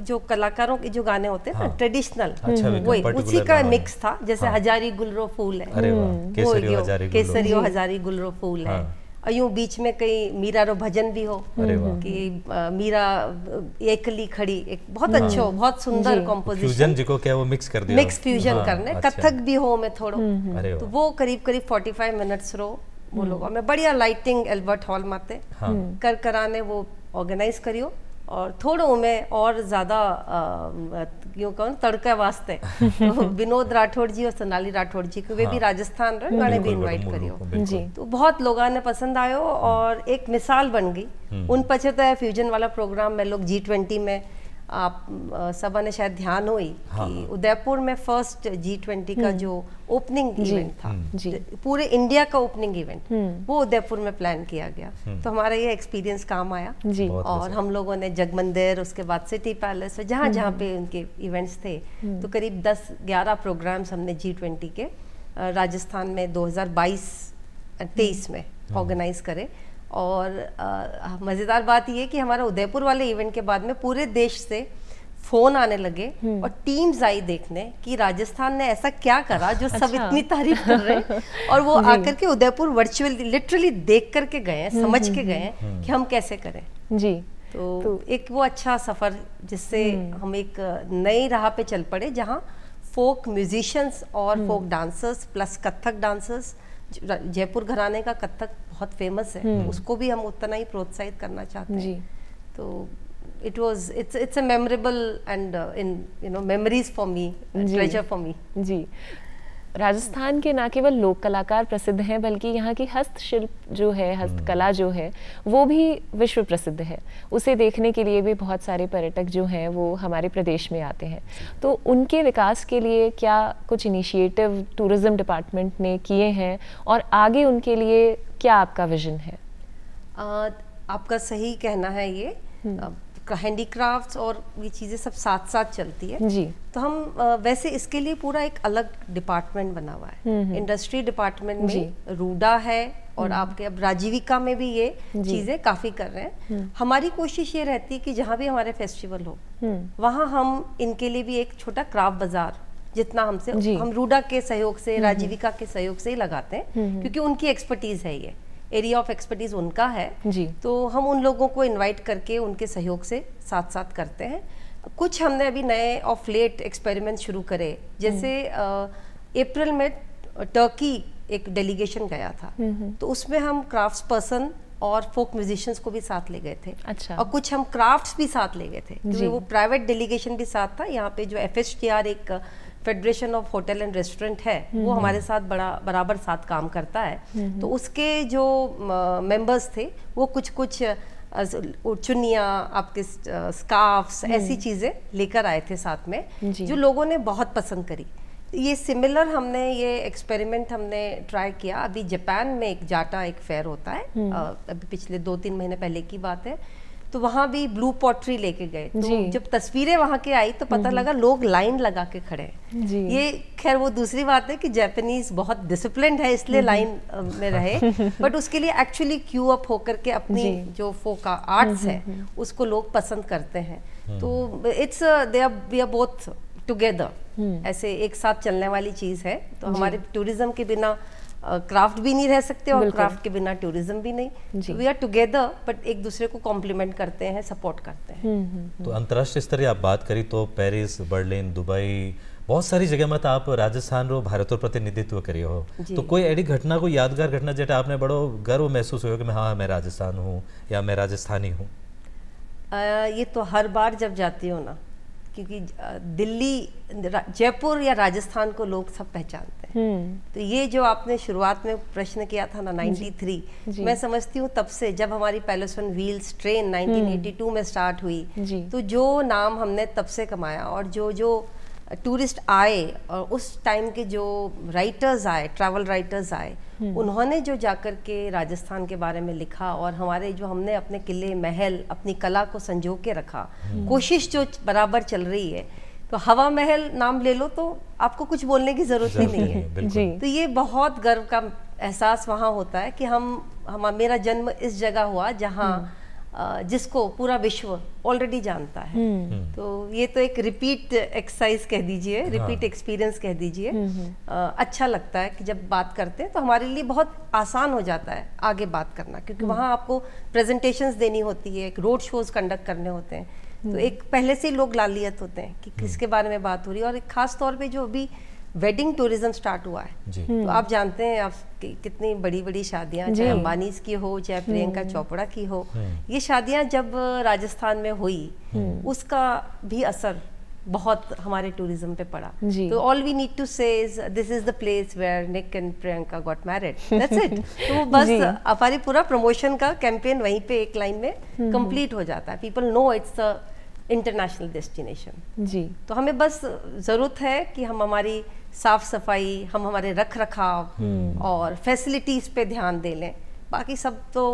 जो कलाकारों के जो गाने होते हैं ना ट्रेडिशनल, वही उसी का मिक्स था। जैसे हजारी गुलरो फूल है, केसरियो हजारी गुलरो फूल है, और यूं बीच में कई मीरा रो भजन भी हो कि मीरा एकली खड़ी, एक बहुत अच्छो बहुत सुंदर कॉम्पोजिशन जिको क्या वो मिक्स कर दिया, मिक्स फ्यूजन करने। कथक भी हो में थोड़ो, तो वो करीब 45 मिनट्स रो वो लोग में बढ़िया लाइटिंग एल्बर्ट हॉल माते कर कराने वो ऑर्गेनाइज करियो। और थोड़ो में और ज़्यादा यूँ कहूँ तड़का वास्ते तो विनोद राठौड़ जी और सोनाली राठौड़ जी को वे भी राजस्थान रहे, उन्होंने भी इनवाइट करियो जी। तो बहुत लोगों ने पसंद आयो और एक मिसाल बन गई। उन पछे तो फ्यूजन वाला प्रोग्राम में लोग G20 में आप सबा ने शायद ध्यान हुई कि उदयपुर में फर्स्ट G20 का जो ओपनिंग इवेंट था, पूरे इंडिया का ओपनिंग इवेंट वो उदयपुर में प्लान किया गया। तो हमारा ये एक्सपीरियंस काम आया और हम लोगों ने जगमंदिर, उसके बाद सिटी पैलेस, जहाँ जहाँ पे उनके इवेंट्स थे तो करीब 10-11 प्रोग्राम्स हमने G20 के राजस्थान में 2022-23 में ऑर्गेनाइज करे। और मज़ेदार बात ये कि हमारा उदयपुर वाले इवेंट के बाद में पूरे देश से फोन आने लगे और टीम्स आई देखने कि राजस्थान ने ऐसा क्या करा जो सब इतनी तारीफ कर रहे हैं, और वो आकर के उदयपुर वर्चुअली लिटरली देख करके गए हैं, समझ के गए हैं कि हम कैसे करें जी। तो एक वो अच्छा सफर जिससे हम एक नई राह पे चल पड़े, जहाँ फोक म्यूजिशियंस और folk dancers plus Kathak dancers, Jaipur घराने का कथक बहुत फेमस है, उसको भी हम उतना ही प्रोत्साहित करना चाहते हैं। तो it's a memorable and memories for me, treasure for me जी। राजस्थान के ना केवल लोक कलाकार प्रसिद्ध हैं बल्कि यहाँ की हस्तशिल्प जो है, हस्तकला जो है वो भी विश्व प्रसिद्ध है। उसे देखने के लिए भी बहुत सारे पर्यटक जो हैं वो हमारे प्रदेश में आते हैं। तो उनके विकास के लिए क्या कुछ इनिशिएटिव टूरिज्म डिपार्टमेंट ने किए हैं और आगे उनके लिए क्या आपका विजन है? आपका सही कहना है, ये हैंडीक्राफ्ट्स और ये चीज़ें सब साथ साथ चलती है जी। तो हम वैसे इसके लिए पूरा एक अलग डिपार्टमेंट बना हुआ है। इंडस्ट्री डिपार्टमेंट में रूडा है और आपके अब राजीविका में भी ये चीज़ें काफ़ी कर रहे हैं। हमारी कोशिश ये रहती है कि जहाँ भी हमारे फेस्टिवल हो वहाँ हम इनके लिए भी एक छोटा क्राफ्ट बाजार, जितना हमसे हम रूडा के सहयोग से, राजीविका के सहयोग से ही लगाते हैं, क्योंकि उनकी एक्सपर्टीज़ है, ये एरिया ऑफ एक्सपर्टीज उनका है जी। तो हम उन लोगों को इनवाइट करके उनके सहयोग से साथ साथ करते हैं। कुछ हमने अभी नए ऑफ लेट एक्सपेरिमेंट शुरू करे, जैसे अप्रैल में टर्की एक डेलीगेशन गया था, तो उसमें हम क्राफ्ट्स पर्सन और फोक म्यूजिशियंस को भी साथ ले गए थे। अच्छा। और कुछ हम क्राफ्ट्स भी साथ ले गए थे, क्योंकि वो प्राइवेट डेलीगेशन भी साथ था। यहाँ पे जो FHTR एक federation of hotel and restaurant है, वो हमारे साथ बराबर साथ काम करता है। तो उसके जो मेंबर्स थे वो कुछ चुन्नियाँ, आपके स्कार्फ्स, ऐसी चीज़ें लेकर आए थे साथ में, जो लोगों ने बहुत पसंद करी। ये सिमिलर हमने ये एक्सपेरिमेंट हमने ट्राई किया। अभी जापान में एक जाटा एक फेयर होता है, अभी पिछले 2-3 महीने पहले की बात है, तो वहाँ भी ब्लू पॉटरी लेके गए। तो जब तस्वीरें वहाँ के आई तो पता लगा लोग लाइन लगा के खड़े हैं। ये खैर वो दूसरी बात है कि जापानीज बहुत डिसिप्लिन्ड है, इसलिए लाइन में रहे, बट उसके लिए एक्चुअली क्यू अप होकर के अपनी जो फोक आर्ट्स है उसको लोग पसंद करते हैं। तो it's we are both together, ऐसे एक साथ चलने वाली चीज़ है। तो हमारे टूरिज्म के बिना क्राफ्ट भी नहीं रह सकते और क्राफ्ट के बिना टूरिज्म भी नहीं। वी आर टुगेदर, बट एक दूसरे को कॉम्प्लीमेंट करते हैं, सपोर्ट करते हैं। तो अंतर्राष्ट्रीय स्तर आप बात करी तो पेरिस, बर्लिन, दुबई, बहुत सारी जगह मत आप राजस्थान रो भारत प्रतिनिधित्व करिए हो। तो कोई ऐसी घटना, कोई यादगार घटना जेटा आपने बड़ो गर्व महसूस हो कि मैं हाँ मैं राजस्थान हूँ या मैं राजस्थानी हूँ? ये तो हर बार जब जाती हूँ ना, क्योंकि दिल्ली, जयपुर या राजस्थान को लोग सब पहचानते हैं। तो ये जो आपने शुरुआत में प्रश्न किया था ना 93, मैं समझती हूँ तब से, जब हमारी पैलेस ऑन व्हील्स ट्रेन 1982 में स्टार्ट हुई, तो जो नाम हमने तब से कमाया और जो टूरिस्ट आए और उस टाइम के जो राइटर्स आए, ट्रैवल राइटर्स आए, उन्होंने जो जाकर के राजस्थान के बारे में लिखा और हमारे जो हमने अपने किले, महल, अपनी कला को संजो के रखा, कोशिश जो बराबर चल रही है। तो हवा महल नाम ले लो तो आपको कुछ बोलने की जरूरत ही नहीं है जी। तो ये बहुत गर्व का एहसास वहाँ होता है कि मेरा जन्म इस जगह हुआ जहाँ जिसको पूरा विश्व ऑलरेडी जानता है। तो ये तो एक रिपीट एक्सरसाइज कह दीजिए, रिपीट एक्सपीरियंस कह दीजिए। अच्छा लगता है कि जब बात करते हैं तो हमारे लिए बहुत आसान हो जाता है आगे बात करना, क्योंकि वहाँ आपको प्रेजेंटेशंस देनी होती है, एक रोड शोज कंडक्ट करने होते हैं, तो एक पहले से ही लोग लालियत होते हैं कि किसके बारे में बात हो रही है। और एक खास तौर पे जो अभी वेडिंग टूरिज्म स्टार्ट हुआ है। जी। तो आप जानते हैं आप कितनी बड़ी बड़ी शादियां, चाहे अंबानी की हो चाहे प्रियंका चोपड़ा की हो, ये शादियां जब राजस्थान में हुई उसका भी असर बहुत हमारे टूरिज्म पे पड़ा। तो all we need to say is this is the place where Nick and Priyanka got married, that's it. तो वो बस हमारी पूरा प्रमोशन का कैंपेन वहीं पे एक लाइन में कंप्लीट हो जाता है। People know it's a international destination. जी। तो हमें बस ज़रूरत है कि हम हमारी साफ सफाई, हम हमारे रख रखाव और फैसिलिटीज़ पे ध्यान दे लें, बाकी सब तो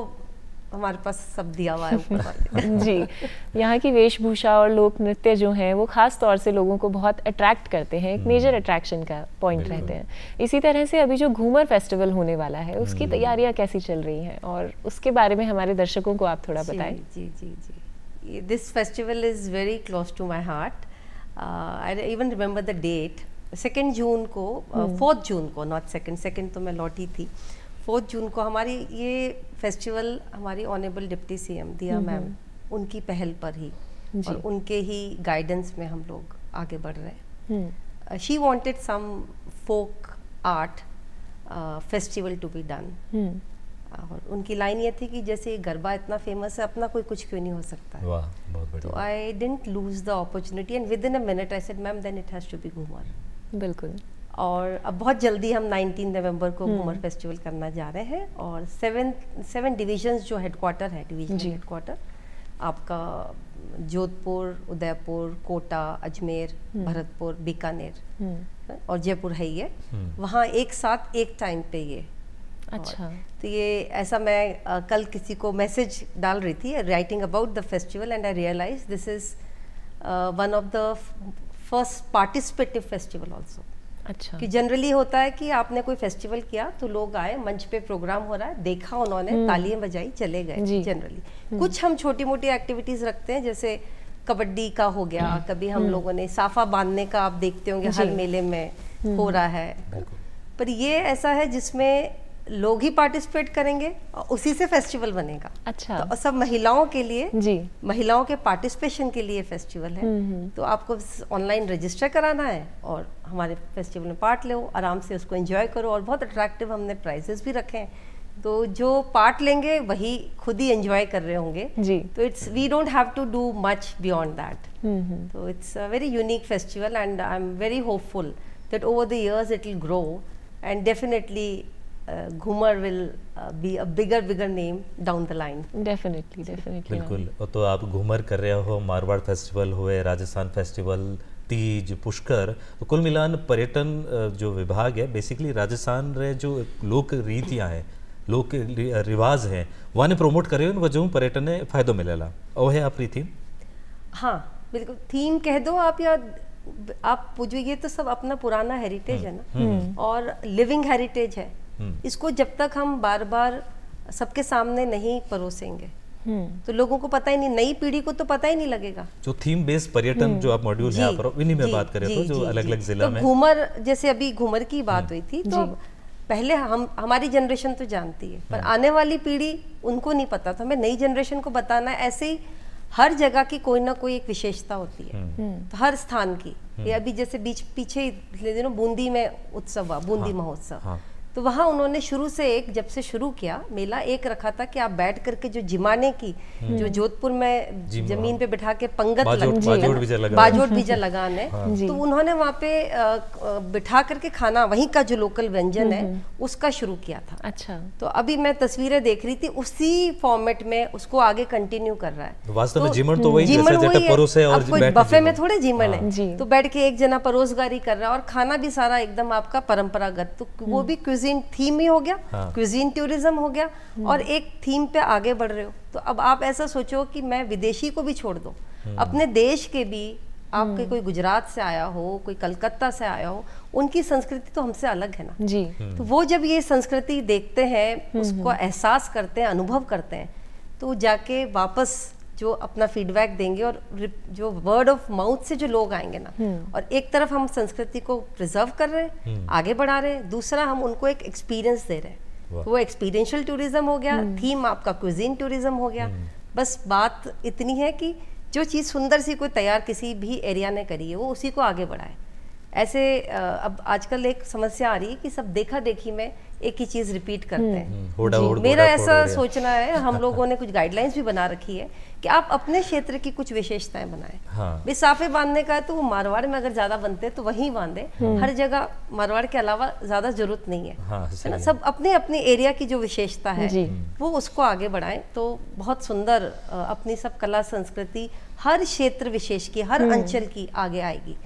हमारे पास सब दिया हुआ है ऊपर वाले। जी। यहाँ की वेशभूषा और लोक नृत्य जो हैं वो खास तौर से लोगों को बहुत अट्रैक्ट करते हैं, एक मेजर अट्रैक्शन का पॉइंट रहते हैं। इसी तरह से अभी जो घूमर फेस्टिवल होने वाला है उसकी तैयारियाँ कैसी चल रही हैं, और उसके बारे में हमारे दर्शकों को आप थोड़ा बताएं। जी जी जी। This festival is very close to my heart. I even remember the date. 2 जून को, 4 जून को, not 2nd तो मैं लौटी थी। 4 जून को हमारी ये फेस्टिवल हमारी ऑनरेबल डिप्टी सीएम दिया मैम उनकी पहल पर ही और उनके ही गाइडेंस में हम लोग आगे बढ़ रहे हैं। She wanted some folk art festival to be done, और उनकी लाइन ये थी कि जैसे गरबा इतना फेमस है, अपना कोई कुछ क्यों नहीं हो सकता है। वाह, बहुत बढ़िया। तो I didn't lose the opportunity and within a minute I said ma'am then it has to be Ghoomar. बिल्कुल। और अब बहुत जल्दी हम 19 नवंबर को घूमर फेस्टिवल करना जा रहे हैं, और 7 डिविजन्स जो हेडक्वार्टर है, डिवीजन हेडक्वार्टर आपका जोधपुर, उदयपुर, कोटा, अजमेर, भरतपुर, बीकानेर और जयपुर है ये, वहाँ एक साथ एक टाइम पे ये। अच्छा। तो ये ऐसा मैं कल किसी को मैसेज डाल रही थी writing about the festival and I realise this is one of the first participative festival also. अच्छा। कि जनरली होता है कि आपने कोई फेस्टिवल किया तो लोग आए, मंच पे प्रोग्राम हो रहा है, देखा उन्होंने, तालियां बजाई, चले गए। जनरली कुछ हम छोटी मोटी एक्टिविटीज रखते हैं, जैसे कबड्डी का हो गया, कभी हम लोगों ने साफा बांधने का, आप देखते होंगे हर मेले में हो रहा है। पर ये ऐसा है जिसमें लोग ही पार्टिसिपेट करेंगे और उसी से फेस्टिवल बनेगा। अच्छा। तो सब महिलाओं के लिए, जी, महिलाओं के पार्टिसिपेशन के लिए फेस्टिवल है। तो आपको ऑनलाइन रजिस्टर कराना है और हमारे फेस्टिवल में पार्ट लो, आराम से उसको एंजॉय करो, और बहुत अट्रैक्टिव हमने प्राइजेस भी रखे हैं। तो जो पार्ट लेंगे वही खुद ही एंजॉय कर रहे होंगे। जी। तो it's we don't have to do much beyond that. तो it's a very unique festival and I am very hopeful that over the years it will grow and definitely Ghumar will be a bigger name down the line. Definitely. बिल्कुल। तो आप घूमर कर रहे हो, Marwar festival हुए, Rajasthan festival, Teej, Pushkar, तो कुल मिलान पर्यटन जो विभाग है बेसिकली राजस्थान रे जो लोक रीतियाँ हैं, लोक रिवाज हैं, वहाँ प्रमोट करे उन वजहों पर्यटन ने फायदो मिलेला। और है आपकी थीम? हाँ बिल्कुल, थीम कह दो आप, या आप जो ये तो सब अपना पुराना हेरिटेज है ना, और लिविंग हेरिटेज है। इसको जब तक हम बार बार सबके सामने नहीं परोसेंगे तो लोगों को पता ही नहीं, नई पीढ़ी को तो पता ही नहीं लगेगा। जो थीम बेस्ड पर्यटन जो आप मॉड्यूल है आप इन्हीं में बात करें तो जो अलग अलग जिला में घूमर, जैसे अभी घूमर की बात हुई थी, तो पहले हमारी जनरेशन तो जानती है, पर आने वाली पीढ़ी उनको नहीं पता, तो हमें नई जनरेशन को बताना है। ऐसे ही हर जगह की कोई ना कोई एक विशेषता होती है, तो हर स्थान की। ये अभी जैसे पीछे बूंदी में उत्सव हुआ, बूंदी महोत्सव, तो वहाँ उन्होंने शुरू से जब से शुरू किया मेला, एक रखा था कि आप बैठ करके जो जिमाने की, जो जोधपुर में जमीन पे बिठा के पंगत बाजोट बीजा लगाने, तो उन्होंने वहाँ पे बिठा करके खाना, वहीं का जो लोकल व्यंजन है उसका शुरू किया था। अच्छा। तो अभी मैं तस्वीरें देख रही थी, उसी फॉर्मेट में उसको आगे कंटिन्यू कर रहा है। वास्तव में जीवन तो वही है, अब कोई बफे में थोड़े जीवन है, तो बैठ के एक जना परोसगारी कर रहा है, और खाना भी सारा एकदम आपका परंपरागत, तो वो भी क्विजीन थीम ही हो गया, क्विजीन टूरिज्म हो गया, और एक थीम पे आगे बढ़ रहे हो। तो अब आप ऐसा सोचो कि मैं विदेशी को भी छोड़ दो, अपने देश के भी, आपके कोई गुजरात से आया हो, कोई कलकत्ता से आया हो, उनकी संस्कृति तो हमसे अलग है ना जी। तो वो जब ये संस्कृति देखते हैं, उसको एहसास करते हैं, अनुभव करते हैं, तो जाके वापस जो अपना फीडबैक देंगे, और जो वर्ड ऑफ माउथ से जो लोग आएंगे ना, और एक तरफ हम संस्कृति को प्रिजर्व कर रहे हैं, आगे बढ़ा रहे हैं, दूसरा हम उनको एक एक्सपीरियंस दे रहे हैं। तो वो एक्सपीरियंशियल टूरिज्म हो गया, थीम आपका क्विजीन टूरिज्म हो गया। बस बात इतनी है कि जो चीज़ सुंदर सी कोई तैयार किसी भी एरिया ने करी है, वो उसी को आगे बढ़ाए। ऐसे अब आजकल एक समस्या आ रही है कि सब देखा देखी में एक ही चीज रिपीट करते हैं। मेरा ऐसा सोचना है, हम लोगों ने कुछ गाइडलाइंस भी बना रखी है कि आप अपने क्षेत्र की कुछ विशेषताएं बनाएं। हाँ। साफे बांधने का है तो वो मारवाड़ में अगर ज्यादा बनते हैं तो वहीं बांधे, हर जगह मारवाड़ के अलावा ज्यादा जरूरत नहीं है, है ना। सब अपने अपने एरिया की जो विशेषता है वो उसको आगे बढ़ाएं तो बहुत सुंदर अपनी सब कला संस्कृति हर क्षेत्र विशेष की, हर अंचल की आगे आएगी।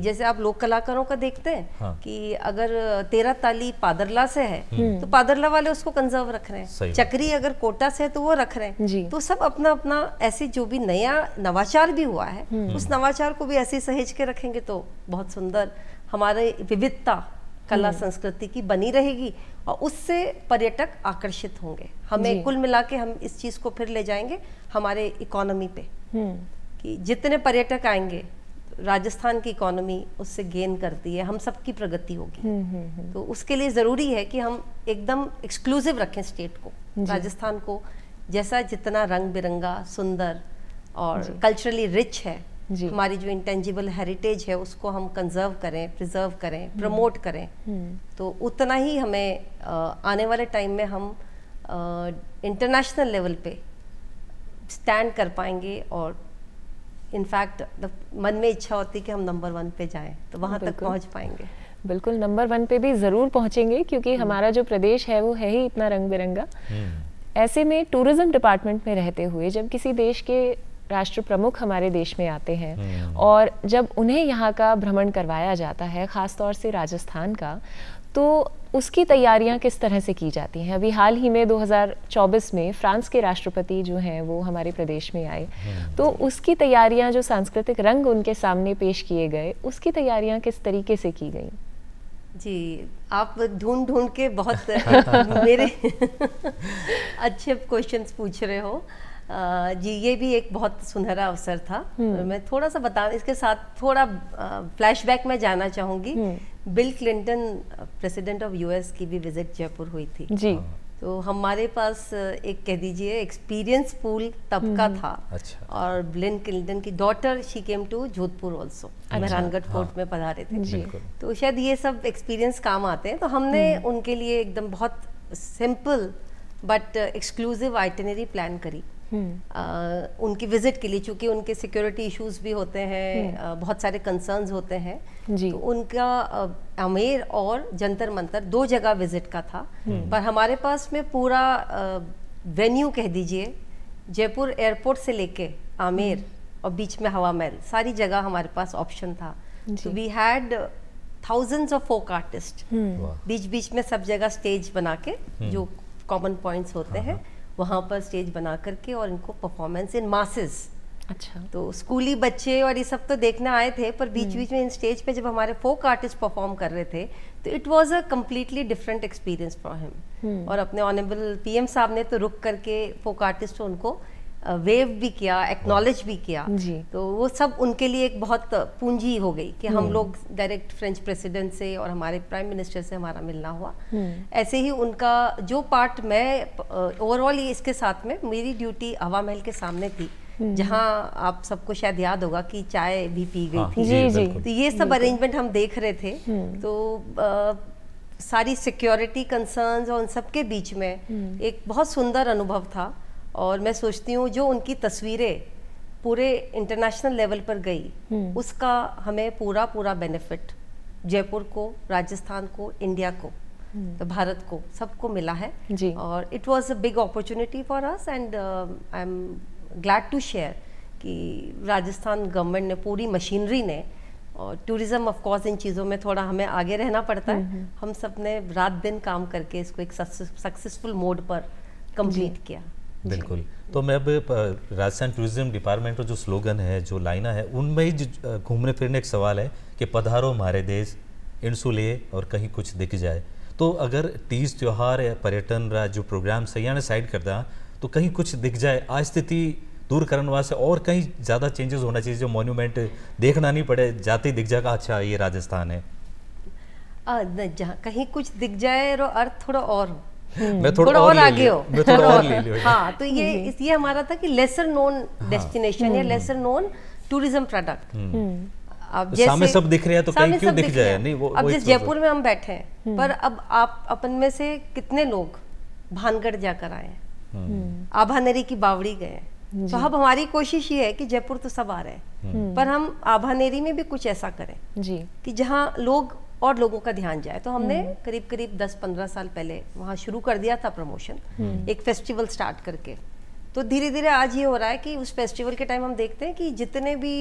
जैसे आप लोक कलाकारों का देखते हैं हाँ। कि अगर 13 ताली पादरला से है तो पादरला वाले उसको कंजर्व रख रहे हैं, चक्री अगर कोटा से है तो वो रख रहे हैं। तो सब अपना अपना ऐसे जो भी नया नवाचार भी हुआ है उस नवाचार को भी ऐसे सहेज के रखेंगे तो बहुत सुंदर हमारे विविधता कला संस्कृति की बनी रहेगी और उससे पर्यटक आकर्षित होंगे। हमें कुल मिला के हम इस चीज को फिर ले जाएंगे हमारे इकोनॉमी पे कि जितने पर्यटक आएंगे राजस्थान की इकोनॉमी उससे गेन करती है, हम सबकी प्रगति होगी। तो उसके लिए ज़रूरी है कि हम एकदम एक्सक्लूसिव रखें स्टेट को, राजस्थान को, जैसा जितना रंग बिरंगा सुंदर और कल्चरली रिच है, हमारी जो इंटेंजिबल हेरिटेज है उसको हम कंजर्व करें, प्रिजर्व करें, प्रमोट करें। तो उतना ही हमें आने वाले टाइम में हम इंटरनेशनल लेवल पे स्टैंड कर पाएंगे और इनफैक्ट मन में इच्छा होती है कि हम नंबर 1 पे जाएं तो वहां तक पहुंच पाएंगे। बिल्कुल नंबर 1 पे भी ज़रूर पहुंचेंगे क्योंकि हमारा जो प्रदेश है वो है ही इतना रंग बिरंगा। ऐसे में टूरिज्म डिपार्टमेंट में रहते हुए जब किसी देश के राष्ट्र प्रमुख हमारे देश में आते हैं और जब उन्हें यहाँ का भ्रमण करवाया जाता है, ख़ास तौर से राजस्थान का, तो उसकी तैयारियां किस तरह से की जाती हैं? अभी हाल ही में 2024 में फ्रांस के राष्ट्रपति जो हैं वो हमारे प्रदेश में आए, तो उसकी तैयारियां, जो सांस्कृतिक रंग उनके सामने पेश किए गए, उसकी तैयारियां किस तरीके से की गई? जी, आप ढूंढ के बहुत मेरे अच्छे क्वेश्चंस पूछ रहे हो। जी, ये भी एक बहुत सुनहरा अवसर था। मैं थोड़ा सा बता, इसके साथ थोड़ा फ्लैशबैक में जाना चाहूँगी। Bill Clinton president of US की भी विजिट जयपुर हुई थी जी। तो हमारे पास एक कह दीजिए एक्सपीरियंस पूल तब का था। अच्छा। और बिल क्लिंटन की daughter she came to Jodhpur also, Mehrangarh fort में पधारे थे जी। तो शायद ये सब एक्सपीरियंस काम आते हैं। तो हमने उनके लिए एकदम बहुत simple but exclusive itinerary plan करी उनकी विजिट के लिए, चूंकि उनके सिक्योरिटी इश्यूज भी होते हैं, बहुत सारे कंसर्न्स होते हैं जी। तो उनका आमेर और जंतर मंतर 2 जगह विजिट का था। पर हमारे पास में पूरा वेन्यू कह दीजिए, जयपुर एयरपोर्ट से लेके आमेर और बीच में हवा महल, सारी जगह हमारे पास ऑप्शन था। तो we had thousands of folk artist, बीच बीच में सब जगह स्टेज बना के जो कॉमन पॉइंट्स होते हैं वहाँ पर स्टेज बना करके और इनको परफॉर्मेंस इन मासेस। अच्छा। तो स्कूली बच्चे और ये सब तो देखने आए थे, पर बीच बीच में इन स्टेज पे जब हमारे फोक आर्टिस्ट परफॉर्म कर रहे थे तो it was a completely different experience for him. और अपने ऑनरेबल पीएम साहब ने तो रुक करके फोक आर्टिस्ट उनको वेव भी किया, एक्नॉलेज भी किया जी। तो वो सब उनके लिए एक बहुत पूंजी हो गई कि हम लोग डायरेक्ट फ्रेंच प्रेसिडेंट से और हमारे प्राइम मिनिस्टर से हमारा मिलना हुआ। ऐसे ही उनका जो पार्ट, मैं ओवरऑल इसके साथ में मेरी ड्यूटी हवा महल के सामने थी, जहाँ आप सबको शायद याद होगा कि चाय भी पी गई थी जी, जी। तो ये सब अरेंजमेंट हम देख रहे थे। तो सारी सिक्योरिटी कंसर्न्स और उन सब के बीच में एक बहुत सुंदर अनुभव था। और मैं सोचती हूँ जो उनकी तस्वीरें पूरे इंटरनेशनल लेवल पर गई, उसका हमें पूरा बेनिफिट जयपुर को, राजस्थान को, इंडिया को, तो भारत को, सबको मिला है जी। और it was a big opportunity for us and I am glad to share कि राजस्थान गवर्नमेंट ने, पूरी मशीनरी ने, और टूरिज्म ऑफ कोर्स इन चीज़ों में थोड़ा हमें आगे रहना पड़ता है, हम सब ने रात दिन काम करके इसको एक सक्सेसफुल मोड पर कंप्लीट किया। बिल्कुल। तो मैं अब राजस्थान टूरिज्म डिपार्टमेंट का जो स्लोगन है, जो लाइना है, उनमें ही घूमने फिरने एक सवाल है कि पधारो हमारे देश इंसुले और कहीं कुछ दिख जाए। तो अगर तीज त्योहार या पर्यटन जो प्रोग्राम सही ने साइड करता तो कहीं कुछ दिख जाए, आज स्थिति दूर करने वास्ते और कहीं ज़्यादा चेंजेस होना चाहिए, जो मॉन्यूमेंट देखना नहीं पड़े, जाते दिख जाएगा अच्छा ये राजस्थान है। कहीं कुछ दिख जाए और अर्थ थोड़ा और हो, मैं थोड़ा और आगे हो, मैं थोड़ा और ले लियो। हाँ, तो ये हमारा था कि लेसर नोन डेस्टिनेशन या लेसर नोन टूरिज्म प्रोडक्ट। अब तो सामने सब दिख रहे हैं तो कहीं क्यों दिख जाए? नहीं वो अब जिस जयपुर में हम बैठे हैं, पर अब आप अपन में से कितने लोग भानगढ़ जाकर आए हैं, आभानेरी की बावड़ी गए हैं। तो अब हमारी कोशिश ये है कि जयपुर तो सब आ रहे हैं, पर हम आभानेरी में भी कुछ ऐसा करें जी कि जहाँ लोग और लोगों का ध्यान जाए। तो हमने करीब करीब 10-15 साल पहले वहाँ शुरू कर दिया था प्रमोशन, एक फेस्टिवल स्टार्ट करके। तो धीरे धीरे आज ये हो रहा है कि उस फेस्टिवल के टाइम हम देखते हैं कि जितने भी